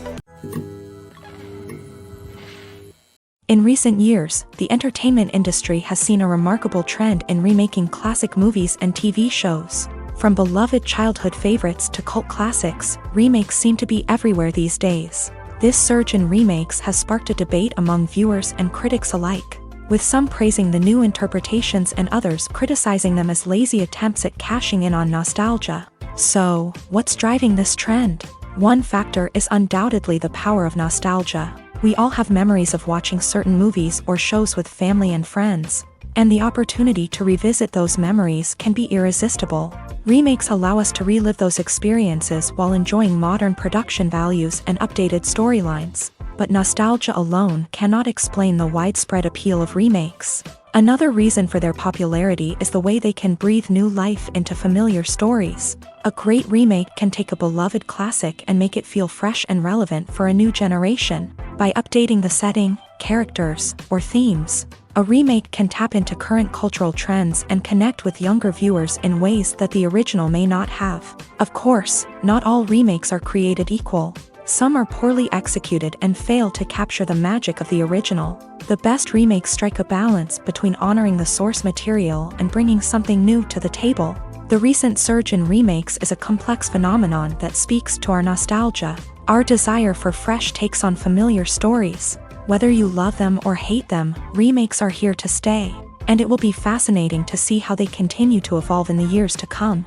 In recent years, the entertainment industry has seen a remarkable trend in remaking classic movies and TV shows. From beloved childhood favorites to cult classics, remakes seem to be everywhere these days. This surge in remakes has sparked a debate among viewers and critics alike, with some praising the new interpretations and others criticizing them as lazy attempts at cashing in on nostalgia. So, what's driving this trend? One factor is undoubtedly the power of nostalgia. We all have memories of watching certain movies or shows with family and friends, and the opportunity to revisit those memories can be irresistible. Remakes allow us to relive those experiences while enjoying modern production values and updated storylines. But nostalgia alone cannot explain the widespread appeal of remakes. Another reason for their popularity is the way they can breathe new life into familiar stories. A great remake can take a beloved classic and make it feel fresh and relevant for a new generation. By updating the setting, characters, or themes, a remake can tap into current cultural trends and connect with younger viewers in ways that the original may not have. Of course, not all remakes are created equal. Some are poorly executed and fail to capture the magic of the original. The best remakes strike a balance between honoring the source material and bringing something new to the table. The recent surge in remakes is a complex phenomenon that speaks to our nostalgia, our desire for fresh takes on familiar stories. Whether you love them or hate them, remakes are here to stay, and it will be fascinating to see how they continue to evolve in the years to come.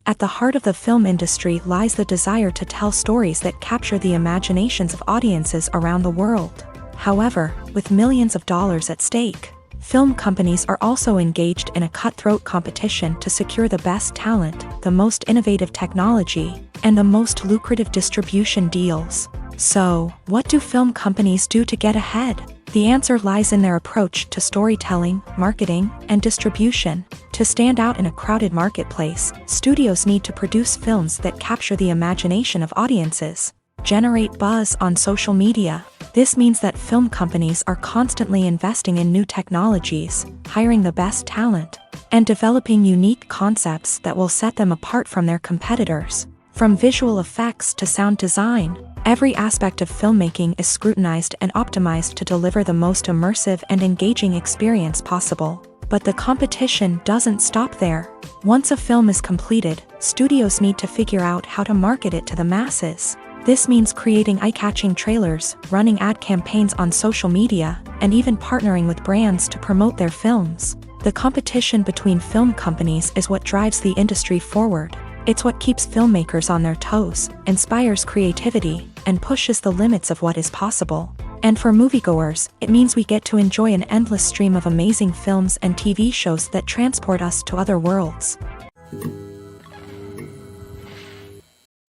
At the heart of the film industry lies the desire to tell stories that capture the imaginations of audiences around the world. However, with millions of dollars at stake, film companies are also engaged in a cutthroat competition to secure the best talent, the most innovative technology, and the most lucrative distribution deals. So, what do film companies do to get ahead? The answer lies in their approach to storytelling, marketing, and distribution. To stand out in a crowded marketplace, studios need to produce films that capture the imagination of audiences, generate buzz on social media. This means that film companies are constantly investing in new technologies, hiring the best talent, and developing unique concepts that will set them apart from their competitors. From visual effects to sound design, every aspect of filmmaking is scrutinized and optimized to deliver the most immersive and engaging experience possible. But the competition doesn't stop there. Once a film is completed, studios need to figure out how to market it to the masses. This means creating eye-catching trailers, running ad campaigns on social media, and even partnering with brands to promote their films. The competition between film companies is what drives the industry forward. It's what keeps filmmakers on their toes, inspires creativity, and pushes the limits of what is possible. And for moviegoers, it means we get to enjoy an endless stream of amazing films and TV shows that transport us to other worlds.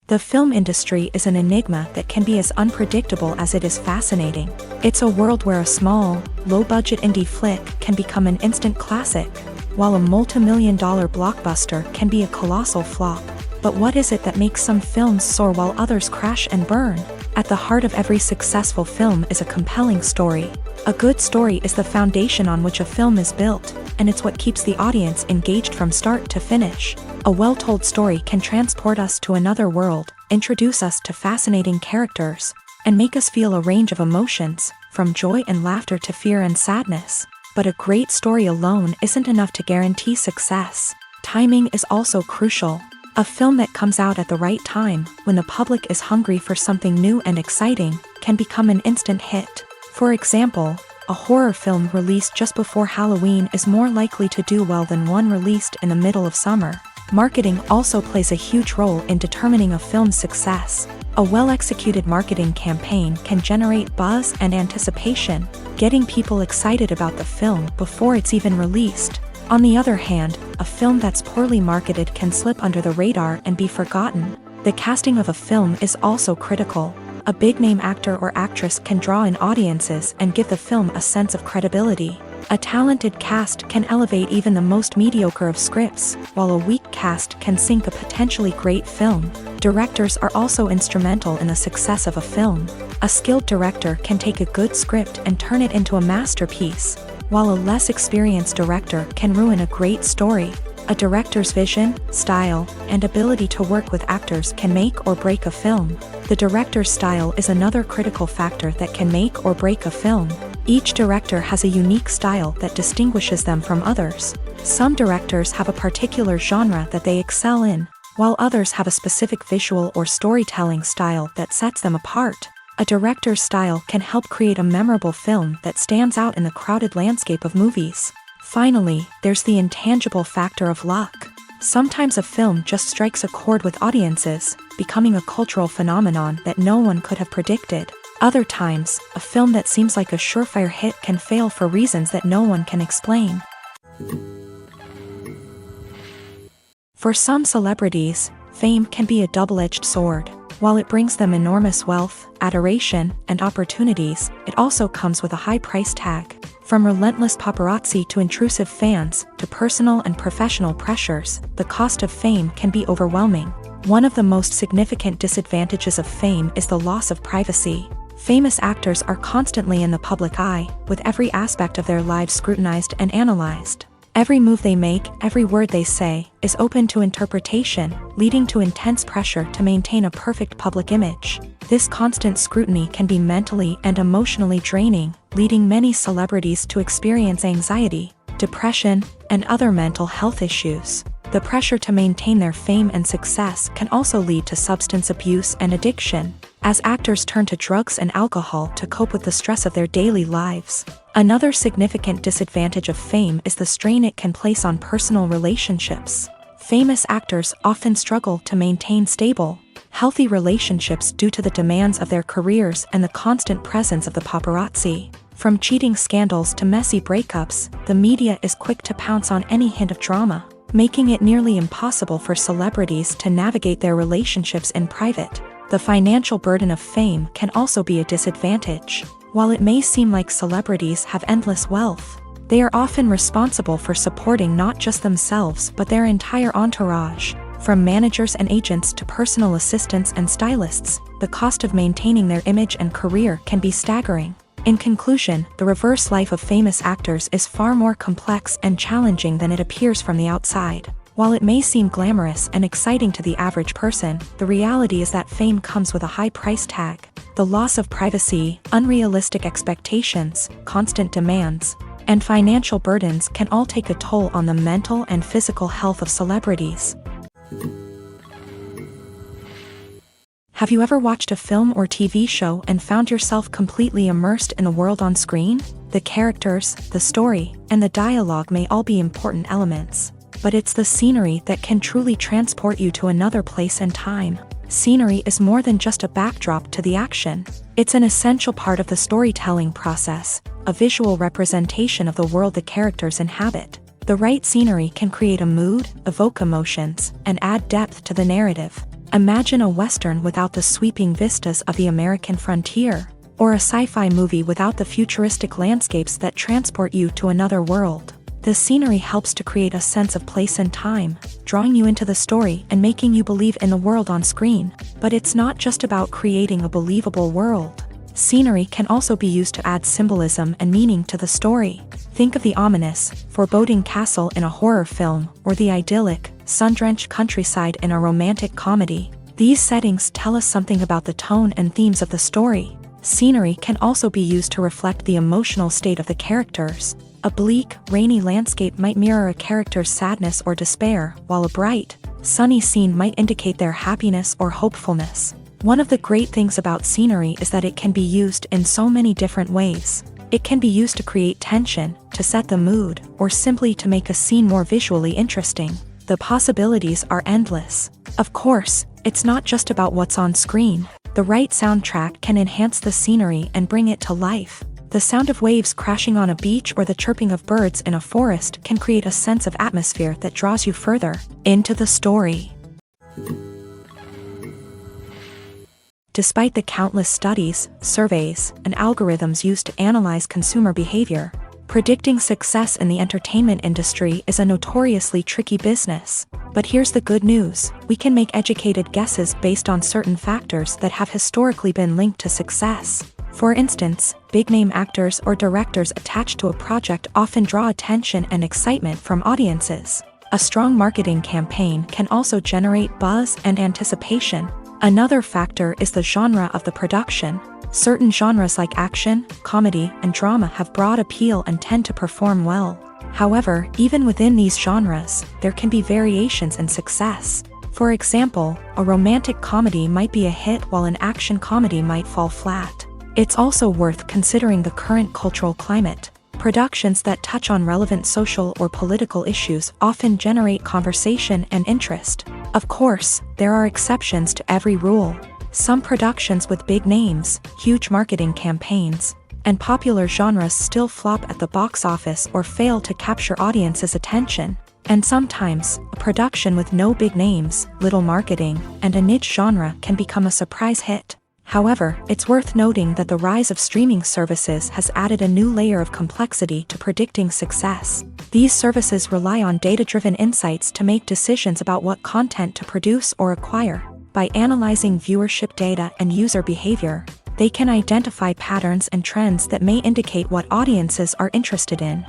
The film industry is an enigma that can be as unpredictable as it is fascinating. It's a world where a small, low-budget indie flick can become an instant classic, while a multi-million-dollar blockbuster can be a colossal flop. But what is it that makes some films soar while others crash and burn? At the heart of every successful film is a compelling story. A good story is the foundation on which a film is built, and it's what keeps the audience engaged from start to finish. A well-told story can transport us to another world, introduce us to fascinating characters, and make us feel a range of emotions, from joy and laughter to fear and sadness. But a great story alone isn't enough to guarantee success. Timing is also crucial. A film that comes out at the right time, when the public is hungry for something new and exciting, can become an instant hit. For example, a horror film released just before Halloween is more likely to do well than one released in the middle of summer. Marketing also plays a huge role in determining a film's success. A well-executed marketing campaign can generate buzz and anticipation, getting people excited about the film before it's even released. On the other hand, a film that's poorly marketed can slip under the radar and be forgotten. The casting of a film is also critical. A big-name actor or actress can draw in audiences and give the film a sense of credibility. A talented cast can elevate even the most mediocre of scripts, while a weak cast can sink a potentially great film. Directors are also instrumental in the success of a film. A skilled director can take a good script and turn it into a masterpiece, while a less experienced director can ruin a great story. A director's vision, style, and ability to work with actors can make or break a film. The director's style is another critical factor that can make or break a film. Each director has a unique style that distinguishes them from others. Some directors have a particular genre that they excel in, while others have a specific visual or storytelling style that sets them apart. A director's style can help create a memorable film that stands out in the crowded landscape of movies. Finally, there's the intangible factor of luck. Sometimes a film just strikes a chord with audiences, becoming a cultural phenomenon that no one could have predicted. Other times, a film that seems like a surefire hit can fail for reasons that no one can explain. For some celebrities, fame can be a double-edged sword. While it brings them enormous wealth, adoration, and opportunities, it also comes with a high price tag. From relentless paparazzi to intrusive fans, to personal and professional pressures, the cost of fame can be overwhelming. One of the most significant disadvantages of fame is the loss of privacy. Famous actors are constantly in the public eye, with every aspect of their lives scrutinized and analyzed. Every move they make, every word they say, is open to interpretation, leading to intense pressure to maintain a perfect public image. This constant scrutiny can be mentally and emotionally draining, leading many celebrities to experience anxiety, depression, and other mental health issues. The pressure to maintain their fame and success can also lead to substance abuse and addiction, as actors turn to drugs and alcohol to cope with the stress of their daily lives. Another significant disadvantage of fame is the strain it can place on personal relationships. Famous actors often struggle to maintain stable, healthy relationships due to the demands of their careers and the constant presence of the paparazzi. From cheating scandals to messy breakups, the media is quick to pounce on any hint of drama, making it nearly impossible for celebrities to navigate their relationships in private. The financial burden of fame can also be a disadvantage. While it may seem like celebrities have endless wealth, they are often responsible for supporting not just themselves but their entire entourage. From managers and agents to personal assistants and stylists, the cost of maintaining their image and career can be staggering. In conclusion, the reverse life of famous actors is far more complex and challenging than it appears from the outside. While it may seem glamorous and exciting to the average person, the reality is that fame comes with a high price tag. The loss of privacy, unrealistic expectations, constant demands, and financial burdens can all take a toll on the mental and physical health of celebrities. Have you ever watched a film or TV show and found yourself completely immersed in the world on screen? The characters, the story, and the dialogue may all be important elements, but it's the scenery that can truly transport you to another place and time. Scenery is more than just a backdrop to the action. It's an essential part of the storytelling process, a visual representation of the world the characters inhabit. The right scenery can create a mood, evoke emotions, and add depth to the narrative. Imagine a Western without the sweeping vistas of the American frontier, or a sci-fi movie without the futuristic landscapes that transport you to another world. The scenery helps to create a sense of place and time, drawing you into the story and making you believe in the world on screen. But it's not just about creating a believable world. Scenery can also be used to add symbolism and meaning to the story. Think of the ominous, foreboding castle in a horror film, or the idyllic, sun-drenched countryside in a romantic comedy. These settings tell us something about the tone and themes of the story. Scenery can also be used to reflect the emotional state of the characters. A bleak, rainy landscape might mirror a character's sadness or despair, while a bright, sunny scene might indicate their happiness or hopefulness. One of the great things about scenery is that it can be used in so many different ways. It can be used to create tension, to set the mood, or simply to make a scene more visually interesting. The possibilities are endless. Of course, it's not just about what's on screen. The right soundtrack can enhance the scenery and bring it to life. The sound of waves crashing on a beach or the chirping of birds in a forest can create a sense of atmosphere that draws you further into the story. Despite the countless studies, surveys, and algorithms used to analyze consumer behavior, predicting success in the entertainment industry is a notoriously tricky business. But here's the good news: we can make educated guesses based on certain factors that have historically been linked to success. For instance, big-name actors or directors attached to a project often draw attention and excitement from audiences. A strong marketing campaign can also generate buzz and anticipation. Another factor is the genre of the production. Certain genres like action, comedy, and drama have broad appeal and tend to perform well. However, even within these genres, there can be variations in success. For example, a romantic comedy might be a hit while an action comedy might fall flat. It's also worth considering the current cultural climate. Productions that touch on relevant social or political issues often generate conversation and interest. Of course, there are exceptions to every rule. Some productions with big names, huge marketing campaigns, and popular genres still flop at the box office or fail to capture audiences' attention. And sometimes, a production with no big names, little marketing, and a niche genre can become a surprise hit. However, it's worth noting that the rise of streaming services has added a new layer of complexity to predicting success. These services rely on data-driven insights to make decisions about what content to produce or acquire. By analyzing viewership data and user behavior, they can identify patterns and trends that may indicate what audiences are interested in.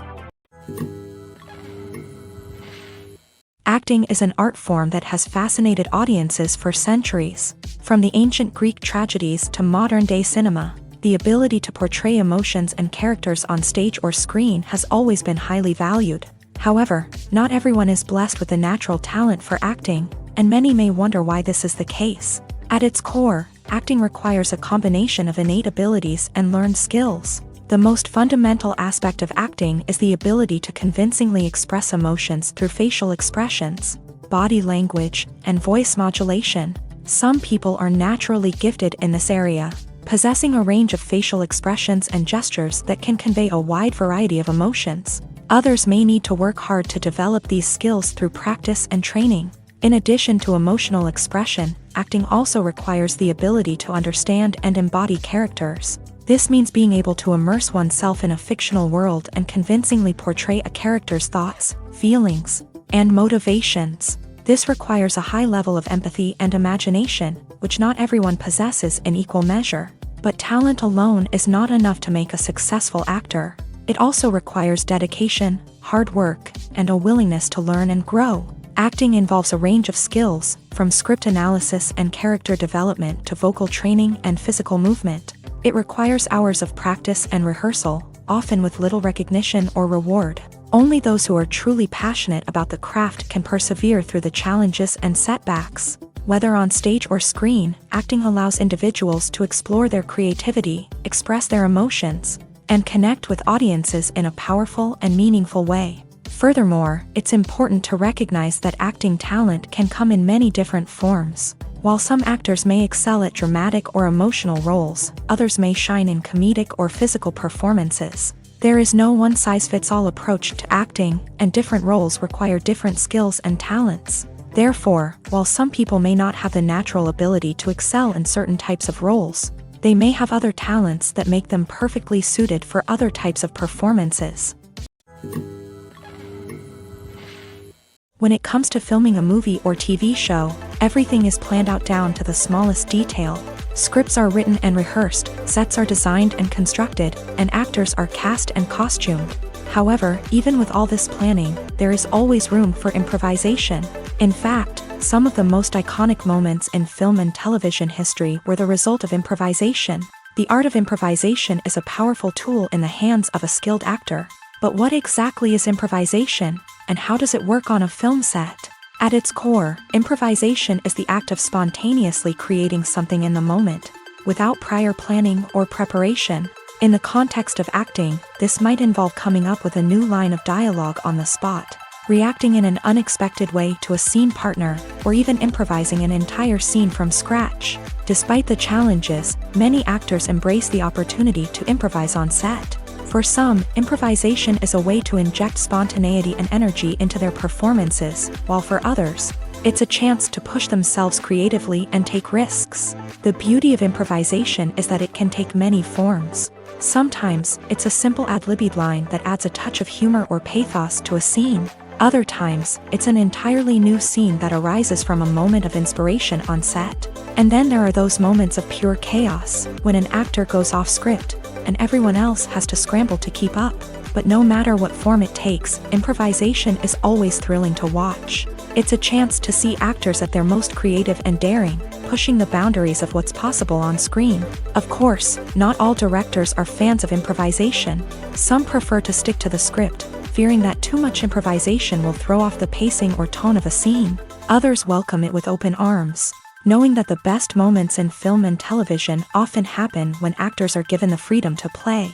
Acting is an art form that has fascinated audiences for centuries. From the ancient Greek tragedies to modern-day cinema, the ability to portray emotions and characters on stage or screen has always been highly valued. However, not everyone is blessed with a natural talent for acting, and many may wonder why this is the case. At its core, acting requires a combination of innate abilities and learned skills. The most fundamental aspect of acting is the ability to convincingly express emotions through facial expressions, body language, and voice modulation. Some people are naturally gifted in this area, possessing a range of facial expressions and gestures that can convey a wide variety of emotions. Others may need to work hard to develop these skills through practice and training. In addition to emotional expression, acting also requires the ability to understand and embody characters. This means being able to immerse oneself in a fictional world and convincingly portray a character's thoughts, feelings, and motivations. This requires a high level of empathy and imagination, which not everyone possesses in equal measure. But talent alone is not enough to make a successful actor. It also requires dedication, hard work, and a willingness to learn and grow. Acting involves a range of skills, from script analysis and character development to vocal training and physical movement. It requires hours of practice and rehearsal, often with little recognition or reward. Only those who are truly passionate about the craft can persevere through the challenges and setbacks. Whether on stage or screen, acting allows individuals to explore their creativity, express their emotions, and connect with audiences in a powerful and meaningful way. Furthermore, it's important to recognize that acting talent can come in many different forms. While some actors may excel at dramatic or emotional roles, others may shine in comedic or physical performances. There is no one-size-fits-all approach to acting, and different roles require different skills and talents. Therefore, while some people may not have the natural ability to excel in certain types of roles, they may have other talents that make them perfectly suited for other types of performances. When it comes to filming a movie or TV show, everything is planned out down to the smallest detail. Scripts are written and rehearsed, sets are designed and constructed, and actors are cast and costumed. However, even with all this planning, there is always room for improvisation. In fact, some of the most iconic moments in film and television history were the result of improvisation. The art of improvisation is a powerful tool in the hands of a skilled actor. But what exactly is improvisation, and how does it work on a film set? At its core, improvisation is the act of spontaneously creating something in the moment, without prior planning or preparation. In the context of acting, this might involve coming up with a new line of dialogue on the spot, reacting in an unexpected way to a scene partner, or even improvising an entire scene from scratch. Despite the challenges, many actors embrace the opportunity to improvise on set. For some, improvisation is a way to inject spontaneity and energy into their performances, while for others, it's a chance to push themselves creatively and take risks. The beauty of improvisation is that it can take many forms. Sometimes, it's a simple ad-libbed line that adds a touch of humor or pathos to a scene. Other times, it's an entirely new scene that arises from a moment of inspiration on set. And then there are those moments of pure chaos, when an actor goes off script, and everyone else has to scramble to keep up. But no matter what form it takes, improvisation is always thrilling to watch. It's a chance to see actors at their most creative and daring, pushing the boundaries of what's possible on screen. Of course, not all directors are fans of improvisation. Some prefer to stick to the script, fearing that too much improvisation will throw off the pacing or tone of a scene. Others welcome it with open arms, knowing that the best moments in film and television often happen when actors are given the freedom to play.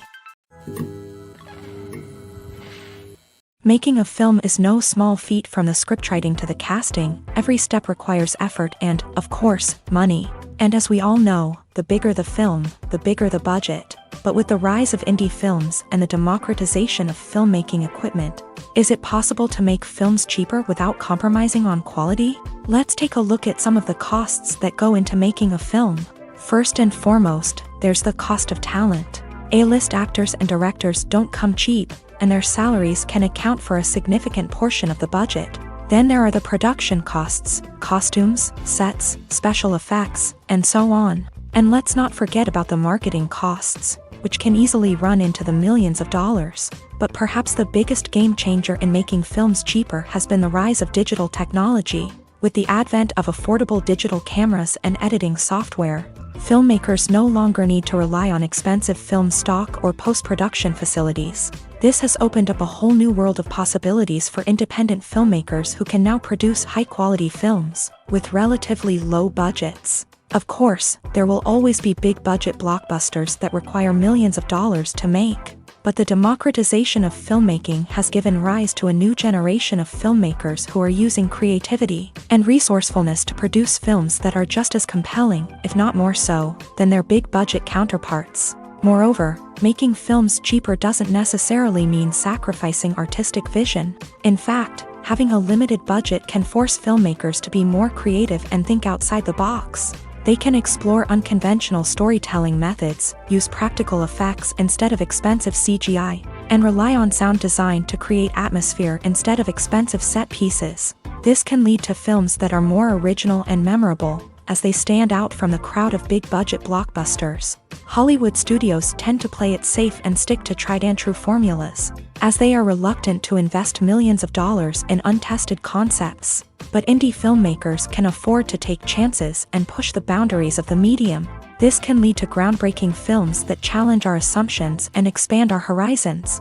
Making a film is no small feat. From the scriptwriting to the casting, every step requires effort and, of course, money. And as we all know, the bigger the film, the bigger the budget. But with the rise of indie films and the democratization of filmmaking equipment, is it possible to make films cheaper without compromising on quality? Let's take a look at some of the costs that go into making a film. First and foremost, there's the cost of talent. A-list actors and directors don't come cheap, and their salaries can account for a significant portion of the budget. Then there are the production costs, costumes, sets, special effects, and so on. And let's not forget about the marketing costs, which can easily run into the millions of dollars. But perhaps the biggest game changer in making films cheaper has been the rise of digital technology. With the advent of affordable digital cameras and editing software, filmmakers no longer need to rely on expensive film stock or post-production facilities. This has opened up a whole new world of possibilities for independent filmmakers who can now produce high-quality films with relatively low budgets. Of course, there will always be big-budget blockbusters that require millions of dollars to make. But the democratization of filmmaking has given rise to a new generation of filmmakers who are using creativity and resourcefulness to produce films that are just as compelling, if not more so, than their big-budget counterparts. Moreover, making films cheaper doesn't necessarily mean sacrificing artistic vision. In fact, having a limited budget can force filmmakers to be more creative and think outside the box. They can explore unconventional storytelling methods, use practical effects instead of expensive CGI, and rely on sound design to create atmosphere instead of expensive set pieces. This can lead to films that are more original and memorable, as they stand out from the crowd of big-budget blockbusters. Hollywood studios tend to play it safe and stick to tried-and-true formulas, as they are reluctant to invest millions of dollars in untested concepts. But indie filmmakers can afford to take chances and push the boundaries of the medium. This can lead to groundbreaking films that challenge our assumptions and expand our horizons.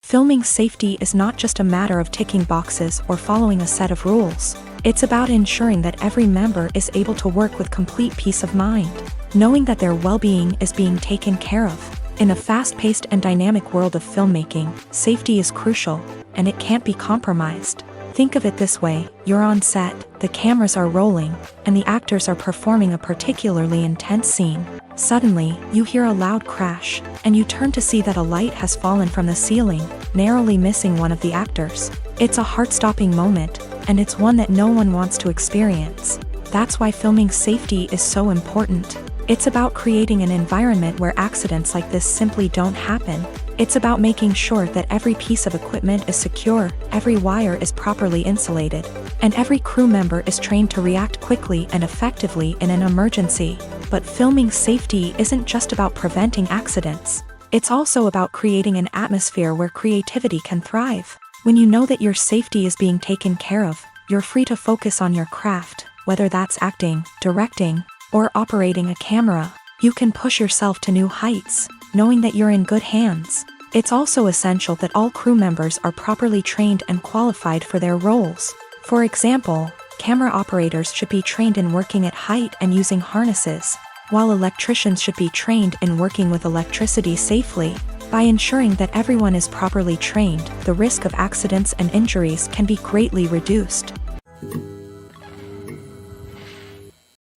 Filming safety is not just a matter of ticking boxes or following a set of rules. It's about ensuring that every member is able to work with complete peace of mind, knowing that their well-being is being taken care of. In a fast-paced and dynamic world of filmmaking, safety is crucial, and it can't be compromised. Think of it this way: you're on set, the cameras are rolling, and the actors are performing a particularly intense scene. Suddenly, you hear a loud crash, and you turn to see that a light has fallen from the ceiling, narrowly missing one of the actors. It's a heart-stopping moment, and it's one that no one wants to experience. That's why filming safety is so important. It's about creating an environment where accidents like this simply don't happen. It's about making sure that every piece of equipment is secure, every wire is properly insulated, and every crew member is trained to react quickly and effectively in an emergency. But filming safety isn't just about preventing accidents. It's also about creating an atmosphere where creativity can thrive. When you know that your safety is being taken care of, you're free to focus on your craft, whether that's acting, directing, or operating a camera. You can push yourself to new heights, knowing that you're in good hands. It's also essential that all crew members are properly trained and qualified for their roles. For example, camera operators should be trained in working at height and using harnesses, while electricians should be trained in working with electricity safely. By ensuring that everyone is properly trained, the risk of accidents and injuries can be greatly reduced.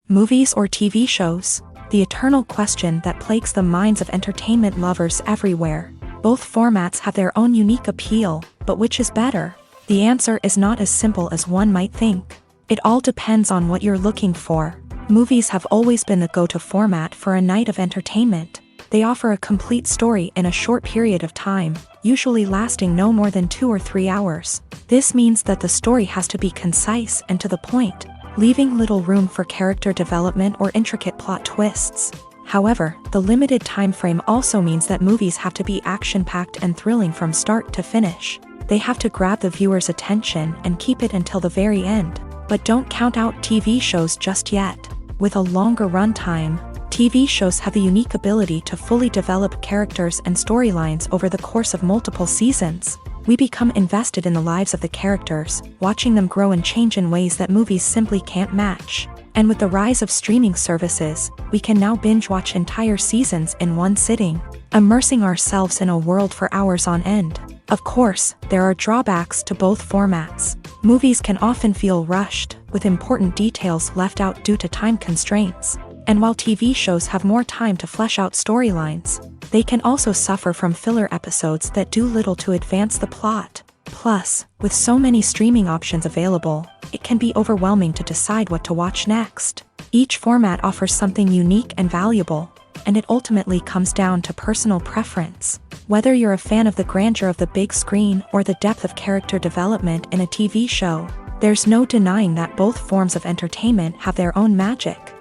Movies or TV shows? The eternal question that plagues the minds of entertainment lovers everywhere. Both formats have their own unique appeal, but which is better? The answer is not as simple as one might think. It all depends on what you're looking for. Movies have always been the go-to format for a night of entertainment. They offer a complete story in a short period of time, usually lasting no more than 2 or 3 hours. This means that the story has to be concise and to the point, leaving little room for character development or intricate plot twists. However, the limited time frame also means that movies have to be action-packed and thrilling from start to finish. They have to grab the viewer's attention and keep it until the very end. But don't count out TV shows just yet. With a longer runtime, TV shows have the unique ability to fully develop characters and storylines over the course of multiple seasons. We become invested in the lives of the characters, watching them grow and change in ways that movies simply can't match. And with the rise of streaming services, we can now binge-watch entire seasons in one sitting, immersing ourselves in a world for hours on end. Of course, there are drawbacks to both formats. Movies can often feel rushed, with important details left out due to time constraints. And while TV shows have more time to flesh out storylines, they can also suffer from filler episodes that do little to advance the plot. Plus, with so many streaming options available, it can be overwhelming to decide what to watch next. Each format offers something unique and valuable, and it ultimately comes down to personal preference. Whether you're a fan of the grandeur of the big screen or the depth of character development in a TV show, there's no denying that both forms of entertainment have their own magic.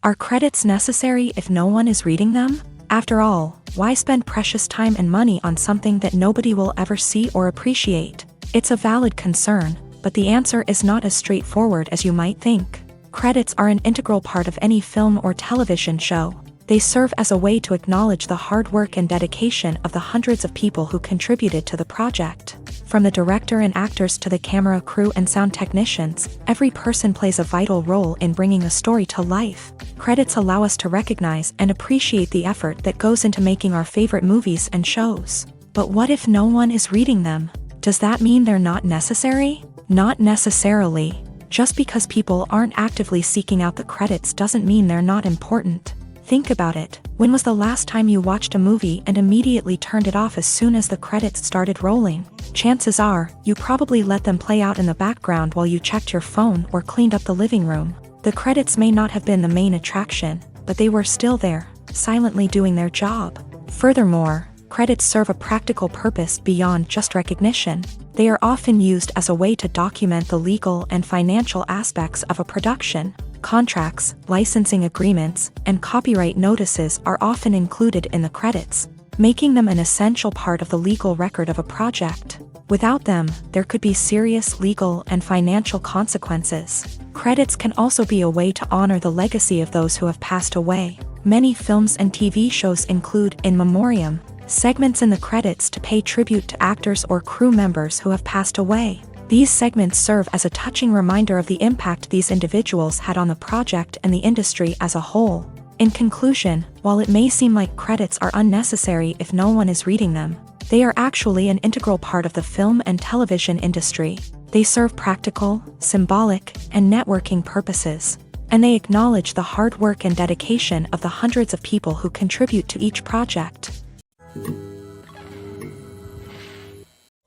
Are credits necessary if no one is reading them? After all, why spend precious time and money on something that nobody will ever see or appreciate? It's a valid concern, but the answer is not as straightforward as you might think. Credits are an integral part of any film or television show. They serve as a way to acknowledge the hard work and dedication of the hundreds of people who contributed to the project. From the director and actors to the camera crew and sound technicians, every person plays a vital role in bringing a story to life. Credits allow us to recognize and appreciate the effort that goes into making our favorite movies and shows. But what if no one is reading them? Does that mean they're not necessary? Not necessarily. Just because people aren't actively seeking out the credits doesn't mean they're not important. Think about it. When was the last time you watched a movie and immediately turned it off as soon as the credits started rolling? Chances are, you probably let them play out in the background while you checked your phone or cleaned up the living room. The credits may not have been the main attraction, but they were still there, silently doing their job. Furthermore, credits serve a practical purpose beyond just recognition. They are often used as a way to document the legal and financial aspects of a production. Contracts, licensing agreements, and copyright notices are often included in the credits, making them an essential part of the legal record of a project. Without them, there could be serious legal and financial consequences. Credits can also be a way to honor the legacy of those who have passed away. Many films and TV shows include in memoriam segments in the credits to pay tribute to actors or crew members who have passed away. These segments serve as a touching reminder of the impact these individuals had on the project and the industry as a whole. In conclusion, while it may seem like credits are unnecessary if no one is reading them, they are actually an integral part of the film and television industry. They serve practical, symbolic, and networking purposes, and they acknowledge the hard work and dedication of the hundreds of people who contribute to each project.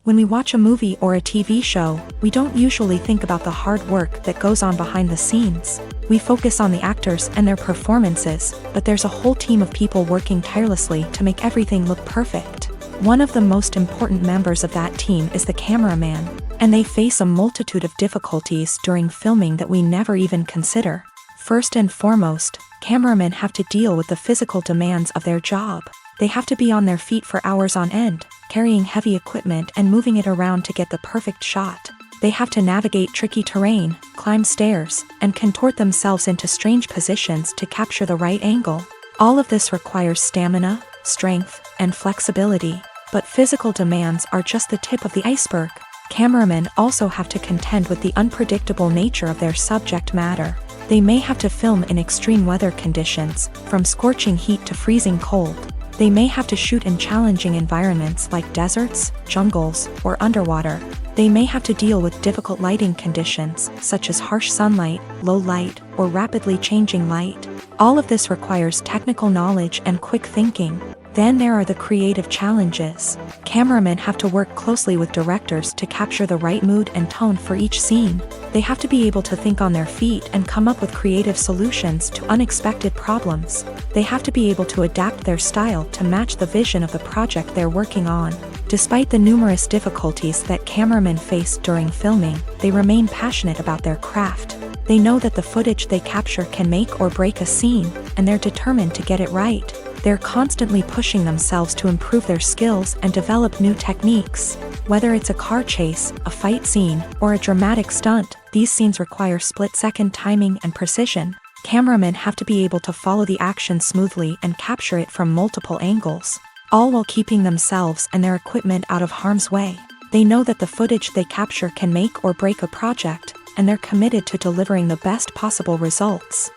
When we watch a movie or a TV show, we don't usually think about the hard work that goes on behind the scenes. We focus on the actors and their performances, but there's a whole team of people working tirelessly to make everything look perfect. One of the most important members of that team is the cameraman, and they face a multitude of difficulties during filming that we never even consider. First and foremost, cameramen have to deal with the physical demands of their job. They have to be on their feet for hours on end, carrying heavy equipment and moving it around to get the perfect shot. They have to navigate tricky terrain, climb stairs, and contort themselves into strange positions to capture the right angle. All of this requires stamina, strength, and flexibility, but physical demands are just the tip of the iceberg. Cameramen also have to contend with the unpredictable nature of their subject matter. They may have to film in extreme weather conditions, from scorching heat to freezing cold. They may have to shoot in challenging environments like deserts, jungles, or underwater. They may have to deal with difficult lighting conditions, such as harsh sunlight, low light, or rapidly changing light. All of this requires technical knowledge and quick thinking. Then there are the creative challenges. Cameramen have to work closely with directors to capture the right mood and tone for each scene. They have to be able to think on their feet and come up with creative solutions to unexpected problems. They have to be able to adapt their style to match the vision of the project they're working on. Despite the numerous difficulties that cameramen face during filming, they remain passionate about their craft. They know that the footage they capture can make or break a scene, and they're determined to get it right. They're constantly pushing themselves to improve their skills and develop new techniques. Whether it's a car chase, a fight scene, or a dramatic stunt, these scenes require split-second timing and precision. Cameramen have to be able to follow the action smoothly and capture it from multiple angles, all while keeping themselves and their equipment out of harm's way. They know that the footage they capture can make or break a project, and they're committed to delivering the best possible results.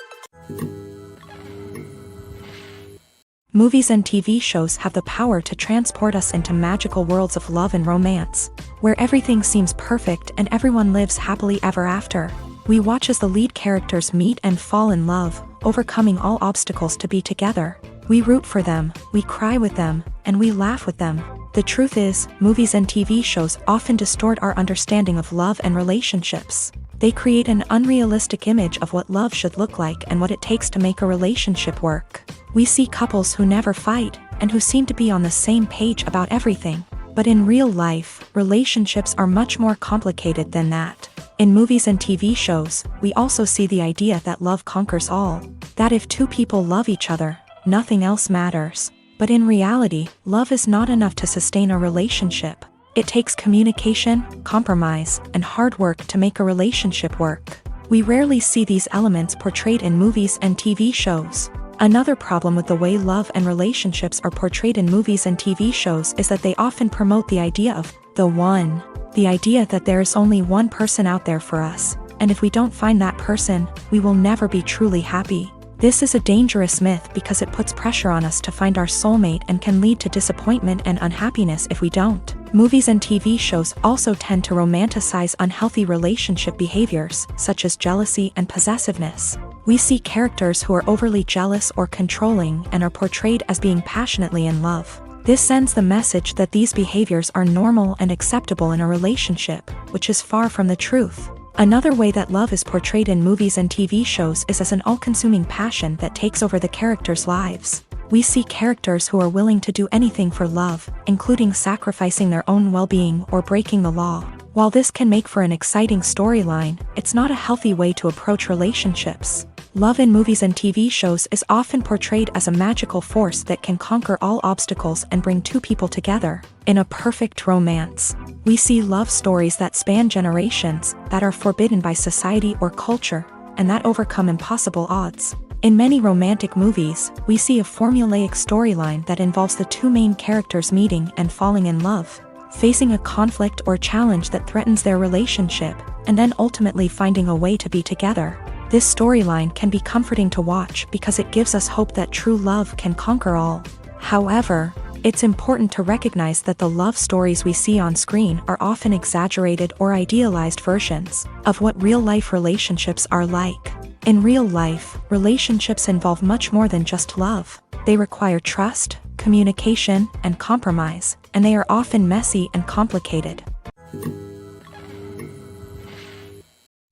Movies and TV shows have the power to transport us into magical worlds of love and romance, where everything seems perfect and everyone lives happily ever after. We watch as the lead characters meet and fall in love, overcoming all obstacles to be together. We root for them, we cry with them, and we laugh with them. The truth is, movies and TV shows often distort our understanding of love and relationships. They create an unrealistic image of what love should look like and what it takes to make a relationship work. We see couples who never fight, and who seem to be on the same page about everything. But in real life, relationships are much more complicated than that. In movies and TV shows, we also see the idea that love conquers all. That if two people love each other, nothing else matters. But in reality, love is not enough to sustain a relationship. It takes communication, compromise, and hard work to make a relationship work. We rarely see these elements portrayed in movies and TV shows. Another problem with the way love and relationships are portrayed in movies and TV shows is that they often promote the idea of the one. The idea that there is only one person out there for us, and if we don't find that person, we will never be truly happy. This is a dangerous myth because it puts pressure on us to find our soulmate and can lead to disappointment and unhappiness if we don't. Movies and TV shows also tend to romanticize unhealthy relationship behaviors, such as jealousy and possessiveness. We see characters who are overly jealous or controlling and are portrayed as being passionately in love. This sends the message that these behaviors are normal and acceptable in a relationship, which is far from the truth. Another way that love is portrayed in movies and TV shows is as an all-consuming passion that takes over the characters' lives. We see characters who are willing to do anything for love, including sacrificing their own well-being or breaking the law. While this can make for an exciting storyline, it's not a healthy way to approach relationships. Love in movies and TV shows is often portrayed as a magical force that can conquer all obstacles and bring two people together in a perfect romance. We see love stories that span generations, that are forbidden by society or culture, and that overcome impossible odds. In many romantic movies, we see a formulaic storyline that involves the two main characters meeting and falling in love, facing a conflict or challenge that threatens their relationship, and then ultimately finding a way to be together. This storyline can be comforting to watch because it gives us hope that true love can conquer all. However, it's important to recognize that the love stories we see on screen are often exaggerated or idealized versions of what real-life relationships are like. In real life, relationships involve much more than just love. They require trust, communication, and compromise, and they are often messy and complicated.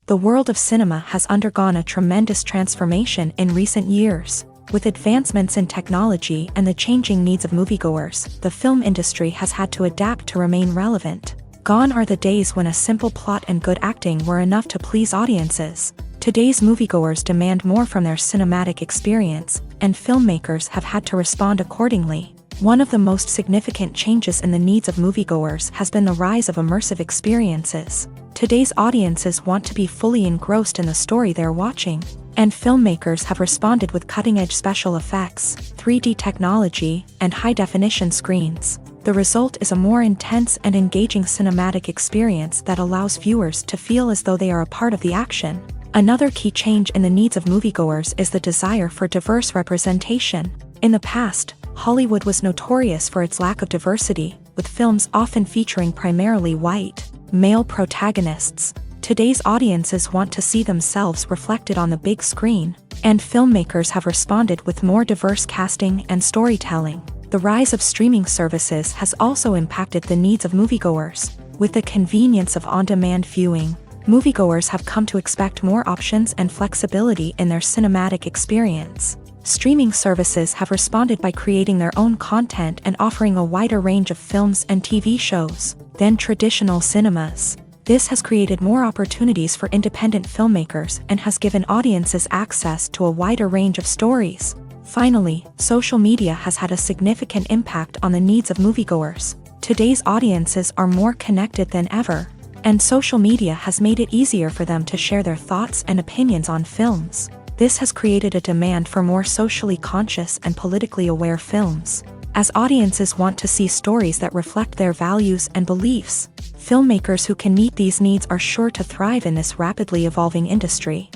The world of cinema has undergone a tremendous transformation in recent years. With advancements in technology and the changing needs of moviegoers, the film industry has had to adapt to remain relevant. Gone are the days when a simple plot and good acting were enough to please audiences. Today's moviegoers demand more from their cinematic experience, and filmmakers have had to respond accordingly. One of the most significant changes in the needs of moviegoers has been the rise of immersive experiences. Today's audiences want to be fully engrossed in the story they're watching. And filmmakers have responded with cutting-edge special effects, 3D technology, and high-definition screens. The result is a more intense and engaging cinematic experience that allows viewers to feel as though they are a part of the action. Another key change in the needs of moviegoers is the desire for diverse representation. In the past, Hollywood was notorious for its lack of diversity, with films often featuring primarily white, male protagonists. Today's audiences want to see themselves reflected on the big screen, and filmmakers have responded with more diverse casting and storytelling. The rise of streaming services has also impacted the needs of moviegoers. With the convenience of on-demand viewing, moviegoers have come to expect more options and flexibility in their cinematic experience. Streaming services have responded by creating their own content and offering a wider range of films and TV shows than traditional cinemas. This has created more opportunities for independent filmmakers and has given audiences access to a wider range of stories. Finally, social media has had a significant impact on the needs of moviegoers. Today's audiences are more connected than ever, and social media has made it easier for them to share their thoughts and opinions on films. This has created a demand for more socially conscious and politically aware films. As audiences want to see stories that reflect their values and beliefs, filmmakers who can meet these needs are sure to thrive in this rapidly evolving industry.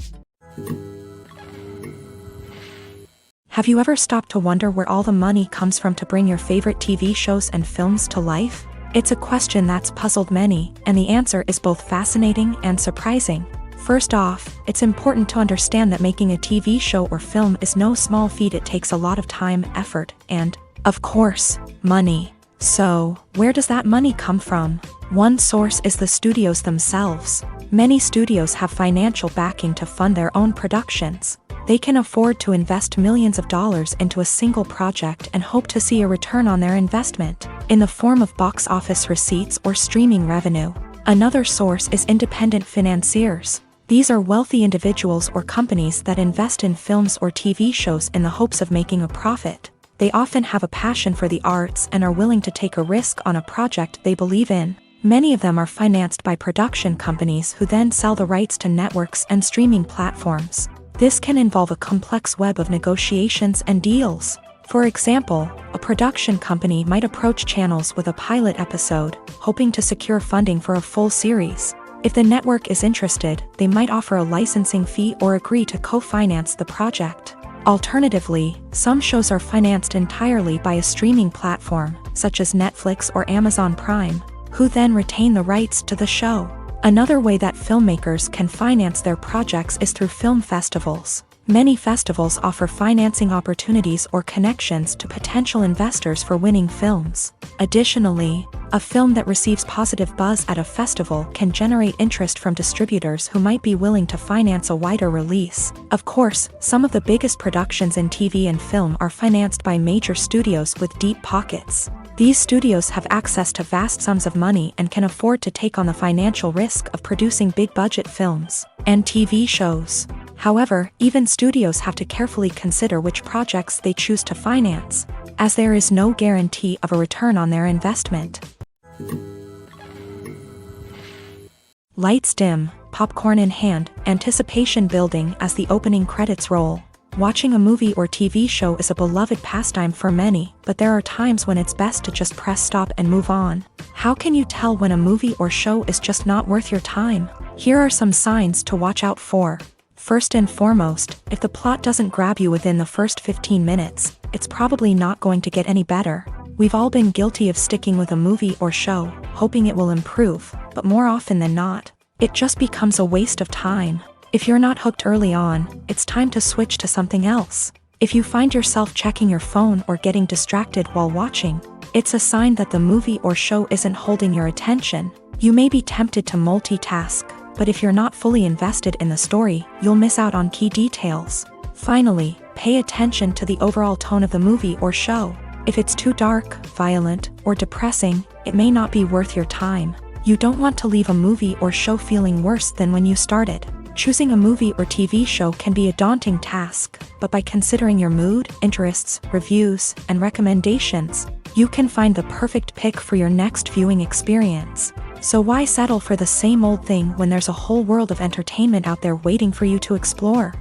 Have you ever stopped to wonder where all the money comes from to bring your favorite TV shows and films to life? It's a question that's puzzled many, and the answer is both fascinating and surprising. First off, it's important to understand that making a TV show or film is no small feat. It takes a lot of time, effort, and, of course, money. So, where does that money come from? One source is the studios themselves. Many studios have financial backing to fund their own productions. They can afford to invest millions of dollars into a single project and hope to see a return on their investment, in the form of box office receipts or streaming revenue. Another source is independent financiers. These are wealthy individuals or companies that invest in films or TV shows in the hopes of making a profit. They often have a passion for the arts and are willing to take a risk on a project they believe in. Many of them are financed by production companies who then sell the rights to networks and streaming platforms. This can involve a complex web of negotiations and deals. For example, a production company might approach channels with a pilot episode, hoping to secure funding for a full series. If the network is interested, they might offer a licensing fee or agree to co-finance the project. Alternatively, some shows are financed entirely by a streaming platform, such as Netflix or Amazon Prime, who then retain the rights to the show. Another way that filmmakers can finance their projects is through film festivals. Many festivals offer financing opportunities or connections to potential investors for winning films. Additionally, a film that receives positive buzz at a festival can generate interest from distributors who might be willing to finance a wider release. Of course, some of the biggest productions in TV and film are financed by major studios with deep pockets. These studios have access to vast sums of money and can afford to take on the financial risk of producing big-budget films and TV shows. However, even studios have to carefully consider which projects they choose to finance, as there is no guarantee of a return on their investment. Lights dim, popcorn in hand, anticipation building as the opening credits roll. Watching a movie or TV show is a beloved pastime for many, but there are times when it's best to just press stop and move on. How can you tell when a movie or show is just not worth your time? Here are some signs to watch out for. First and foremost, if the plot doesn't grab you within the first 15 minutes, it's probably not going to get any better. We've all been guilty of sticking with a movie or show, hoping it will improve, but more often than not, it just becomes a waste of time. If you're not hooked early on, it's time to switch to something else. If you find yourself checking your phone or getting distracted while watching, it's a sign that the movie or show isn't holding your attention. You may be tempted to multitask, but if you're not fully invested in the story, you'll miss out on key details. Finally, pay attention to the overall tone of the movie or show. If it's too dark, violent, or depressing, it may not be worth your time. You don't want to leave a movie or show feeling worse than when you started. Choosing a movie or TV show can be a daunting task, but by considering your mood, interests, reviews, and recommendations, you can find the perfect pick for your next viewing experience. So why settle for the same old thing when there's a whole world of entertainment out there waiting for you to explore?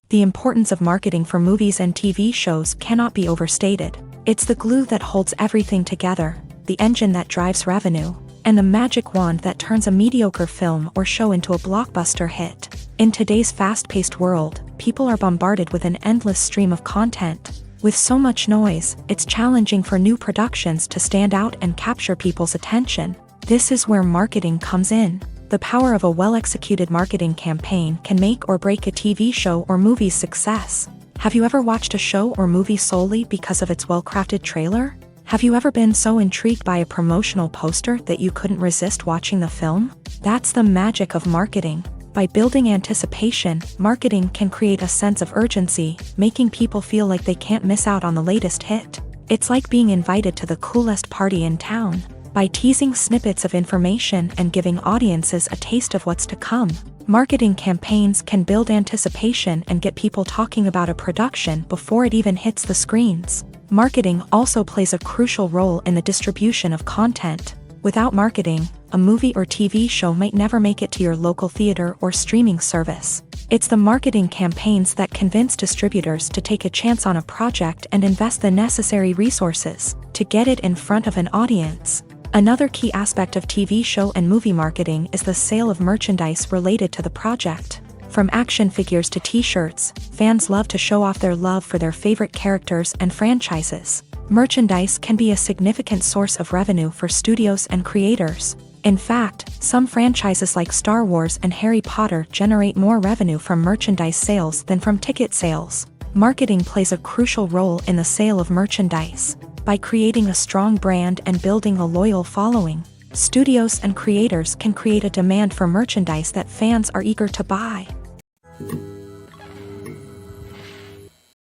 The importance of marketing for movies and TV shows cannot be overstated. It's the glue that holds everything together, the engine that drives revenue, and the magic wand that turns a mediocre film or show into a blockbuster hit. In today's fast-paced world, people are bombarded with an endless stream of content. With so much noise, it's challenging for new productions to stand out and capture people's attention. This is where marketing comes in. The power of a well-executed marketing campaign can make or break a TV show or movie's success. Have you ever watched a show or movie solely because of its well-crafted trailer? Have you ever been so intrigued by a promotional poster that you couldn't resist watching the film? That's the magic of marketing. By building anticipation, marketing can create a sense of urgency, making people feel like they can't miss out on the latest hit. It's like being invited to the coolest party in town. By teasing snippets of information and giving audiences a taste of what's to come, marketing campaigns can build anticipation and get people talking about a production before it even hits the screens. Marketing also plays a crucial role in the distribution of content. Without marketing, a movie or TV show might never make it to your local theater or streaming service. It's the marketing campaigns that convince distributors to take a chance on a project and invest the necessary resources to get it in front of an audience. Another key aspect of TV show and movie marketing is the sale of merchandise related to the project. From action figures to t-shirts, fans love to show off their love for their favorite characters and franchises. Merchandise can be a significant source of revenue for studios and creators. In fact, some franchises like Star Wars and Harry Potter generate more revenue from merchandise sales than from ticket sales. Marketing plays a crucial role in the sale of merchandise. By creating a strong brand and building a loyal following, studios and creators can create a demand for merchandise that fans are eager to buy.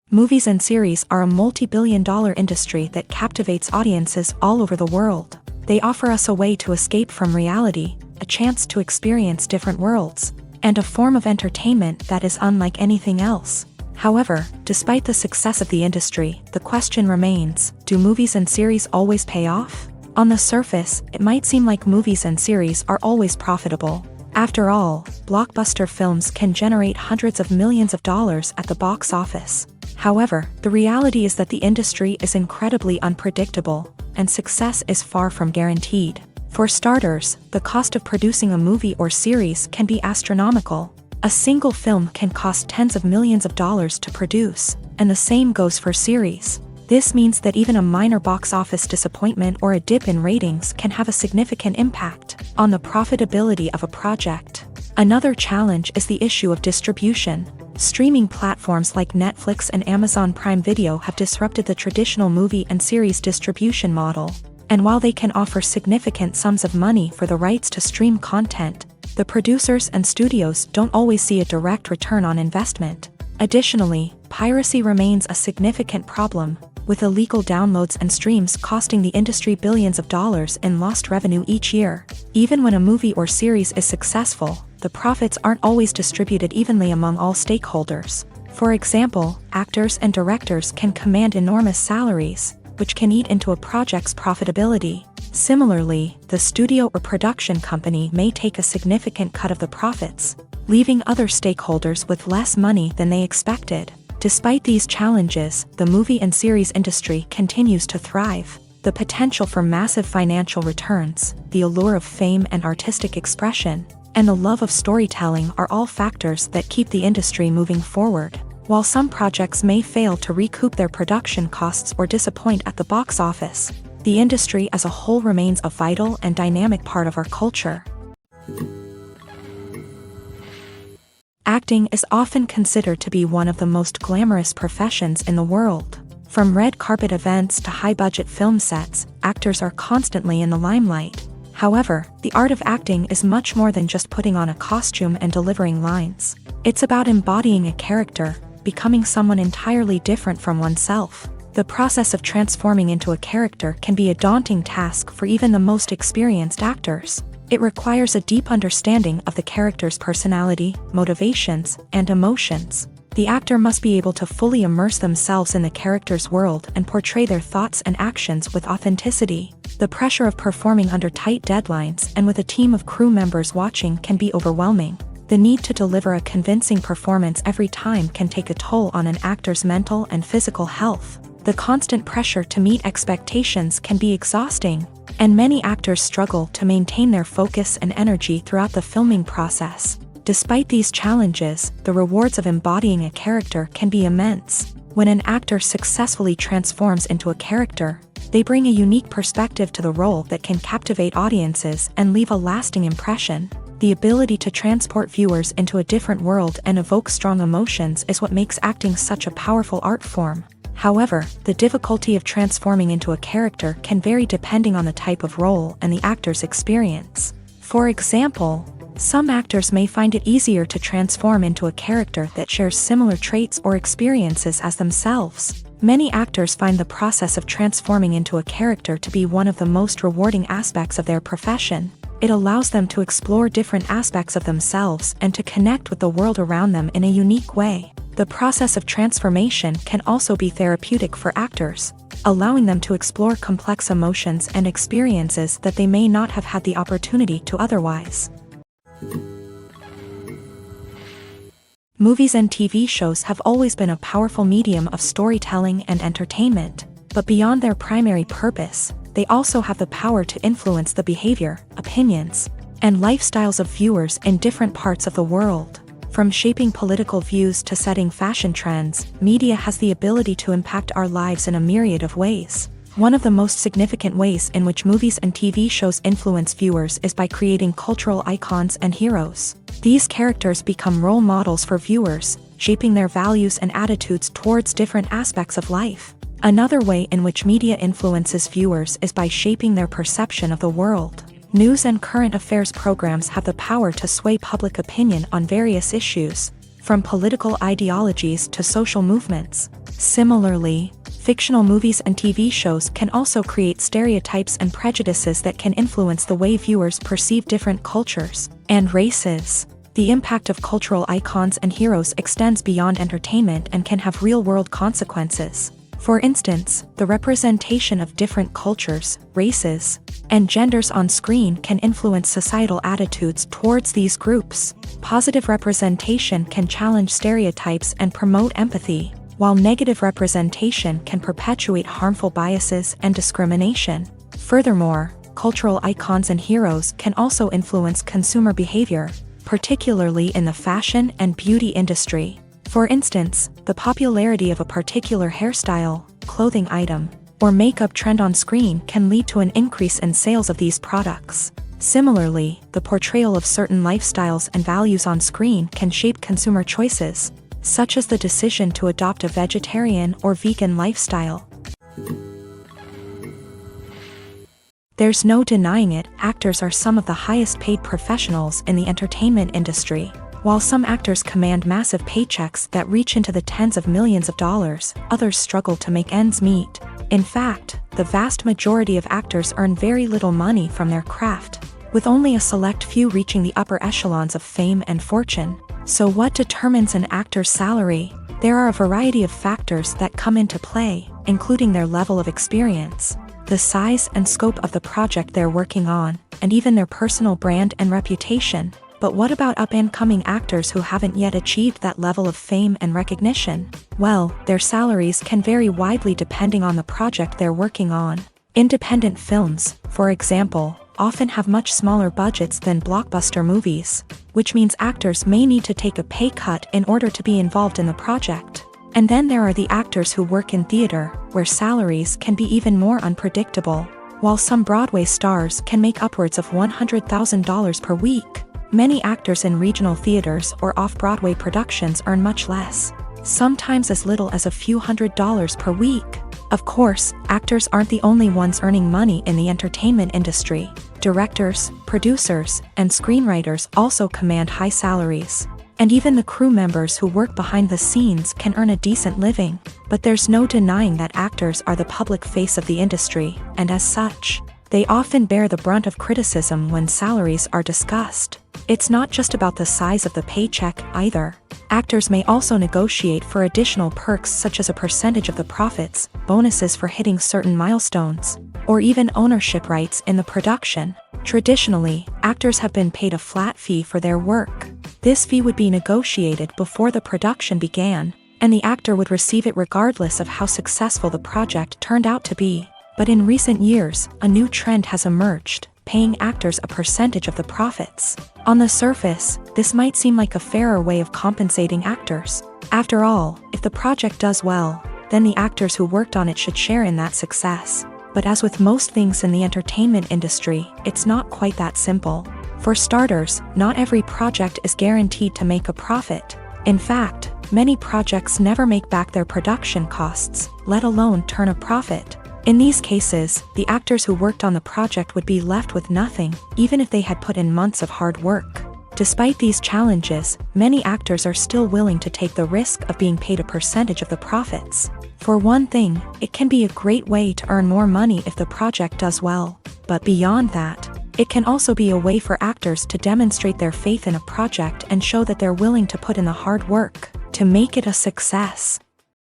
Movies and series are a multi-billion-dollar industry that captivates audiences all over the world. They offer us a way to escape from reality, a chance to experience different worlds, and a form of entertainment that is unlike anything else. However, despite the success of the industry, the question remains, do movies and series always pay off? On the surface, it might seem like movies and series are always profitable. After all, blockbuster films can generate hundreds of millions of dollars at the box office. However, the reality is that the industry is incredibly unpredictable, and success is far from guaranteed. For starters, the cost of producing a movie or series can be astronomical. A single film can cost tens of millions of dollars to produce, and the same goes for series. This means that even a minor box office disappointment or a dip in ratings can have a significant impact on the profitability of a project. Another challenge is the issue of distribution. Streaming platforms like Netflix and Amazon Prime Video have disrupted the traditional movie and series distribution model. And while they can offer significant sums of money for the rights to stream content, the producers and studios don't always see a direct return on investment. Additionally, piracy remains a significant problem, with illegal downloads and streams costing the industry billions of dollars in lost revenue each year. Even when a movie or series is successful, the profits aren't always distributed evenly among all stakeholders. For example, actors and directors can command enormous salaries, which can eat into a project's profitability. Similarly, the studio or production company may take a significant cut of the profits, leaving other stakeholders with less money than they expected. Despite these challenges, the movie and series industry continues to thrive. The potential for massive financial returns, the allure of fame and artistic expression, and the love of storytelling are all factors that keep the industry moving forward. While some projects may fail to recoup their production costs or disappoint at the box office, the industry as a whole remains a vital and dynamic part of our culture. Acting is often considered to be one of the most glamorous professions in the world. From red carpet events to high-budget film sets, actors are constantly in the limelight. However, the art of acting is much more than just putting on a costume and delivering lines. It's about embodying a character, becoming someone entirely different from oneself. The process of transforming into a character can be a daunting task for even the most experienced actors. It requires a deep understanding of the character's personality, motivations, and emotions. The actor must be able to fully immerse themselves in the character's world and portray their thoughts and actions with authenticity. The pressure of performing under tight deadlines and with a team of crew members watching can be overwhelming. The need to deliver a convincing performance every time can take a toll on an actor's mental and physical health. The constant pressure to meet expectations can be exhausting, and many actors struggle to maintain their focus and energy throughout the filming process. Despite these challenges, the rewards of embodying a character can be immense. When an actor successfully transforms into a character, they bring a unique perspective to the role that can captivate audiences and leave a lasting impression. The ability to transport viewers into a different world and evoke strong emotions is what makes acting such a powerful art form. However, the difficulty of transforming into a character can vary depending on the type of role and the actor's experience. For example, some actors may find it easier to transform into a character that shares similar traits or experiences as themselves. Many actors find the process of transforming into a character to be one of the most rewarding aspects of their profession. It allows them to explore different aspects of themselves and to connect with the world around them in a unique way. The process of transformation can also be therapeutic for actors, allowing them to explore complex emotions and experiences that they may not have had the opportunity to otherwise. Movies and TV shows have always been a powerful medium of storytelling and entertainment, but beyond their primary purpose, they also have the power to influence the behavior, opinions, and lifestyles of viewers in different parts of the world. From shaping political views to setting fashion trends, media has the ability to impact our lives in a myriad of ways. One of the most significant ways in which movies and TV shows influence viewers is by creating cultural icons and heroes. These characters become role models for viewers, shaping their values and attitudes towards different aspects of life. Another way in which media influences viewers is by shaping their perception of the world. News and current affairs programs have the power to sway public opinion on various issues, from political ideologies to social movements. Similarly, fictional movies and TV shows can also create stereotypes and prejudices that can influence the way viewers perceive different cultures and races. The impact of cultural icons and heroes extends beyond entertainment and can have real-world consequences. For instance, the representation of different cultures, races, and genders on screen can influence societal attitudes towards these groups. Positive representation can challenge stereotypes and promote empathy, while negative representation can perpetuate harmful biases and discrimination. Furthermore, cultural icons and heroes can also influence consumer behavior, particularly in the fashion and beauty industry. For instance, the popularity of a particular hairstyle, clothing item, or makeup trend on screen can lead to an increase in sales of these products. Similarly, the portrayal of certain lifestyles and values on screen can shape consumer choices, such as the decision to adopt a vegetarian or vegan lifestyle. There's no denying it, actors are some of the highest paid professionals in the entertainment industry. While some actors command massive paychecks that reach into the tens of millions of dollars, others struggle to make ends meet. In fact, the vast majority of actors earn very little money from their craft, with only a select few reaching the upper echelons of fame and fortune. So what determines an actor's salary? There are a variety of factors that come into play, including their level of experience, the size and scope of the project they're working on, and even their personal brand and reputation. But what about up-and-coming actors who haven't yet achieved that level of fame and recognition? Well, their salaries can vary widely depending on the project they're working on. Independent films, for example, often have much smaller budgets than blockbuster movies, which means actors may need to take a pay cut in order to be involved in the project. And then there are the actors who work in theater, where salaries can be even more unpredictable. While some Broadway stars can make upwards of $100,000 per week, many actors in regional theaters or off-Broadway productions earn much less, sometimes as little as a few $100s per week. Of course, actors aren't the only ones earning money in the entertainment industry. Directors, producers, and screenwriters also command high salaries. And even the crew members who work behind the scenes can earn a decent living. But there's no denying that actors are the public face of the industry, and as such, they often bear the brunt of criticism when salaries are discussed. It's not just about the size of the paycheck, either. Actors may also negotiate for additional perks such as a percentage of the profits, bonuses for hitting certain milestones, or even ownership rights in the production. Traditionally, actors have been paid a flat fee for their work. This fee would be negotiated before the production began, and the actor would receive it regardless of how successful the project turned out to be. But in recent years, a new trend has emerged, paying actors a percentage of the profits. On the surface, this might seem like a fairer way of compensating actors. After all, if the project does well, then the actors who worked on it should share in that success. But as with most things in the entertainment industry, it's not quite that simple. For starters, not every project is guaranteed to make a profit. In fact, many projects never make back their production costs, let alone turn a profit. In these cases, the actors who worked on the project would be left with nothing, even if they had put in months of hard work. Despite these challenges, many actors are still willing to take the risk of being paid a percentage of the profits. For one thing, it can be a great way to earn more money if the project does well. But beyond that, it can also be a way for actors to demonstrate their faith in a project and show that they're willing to put in the hard work to make it a success.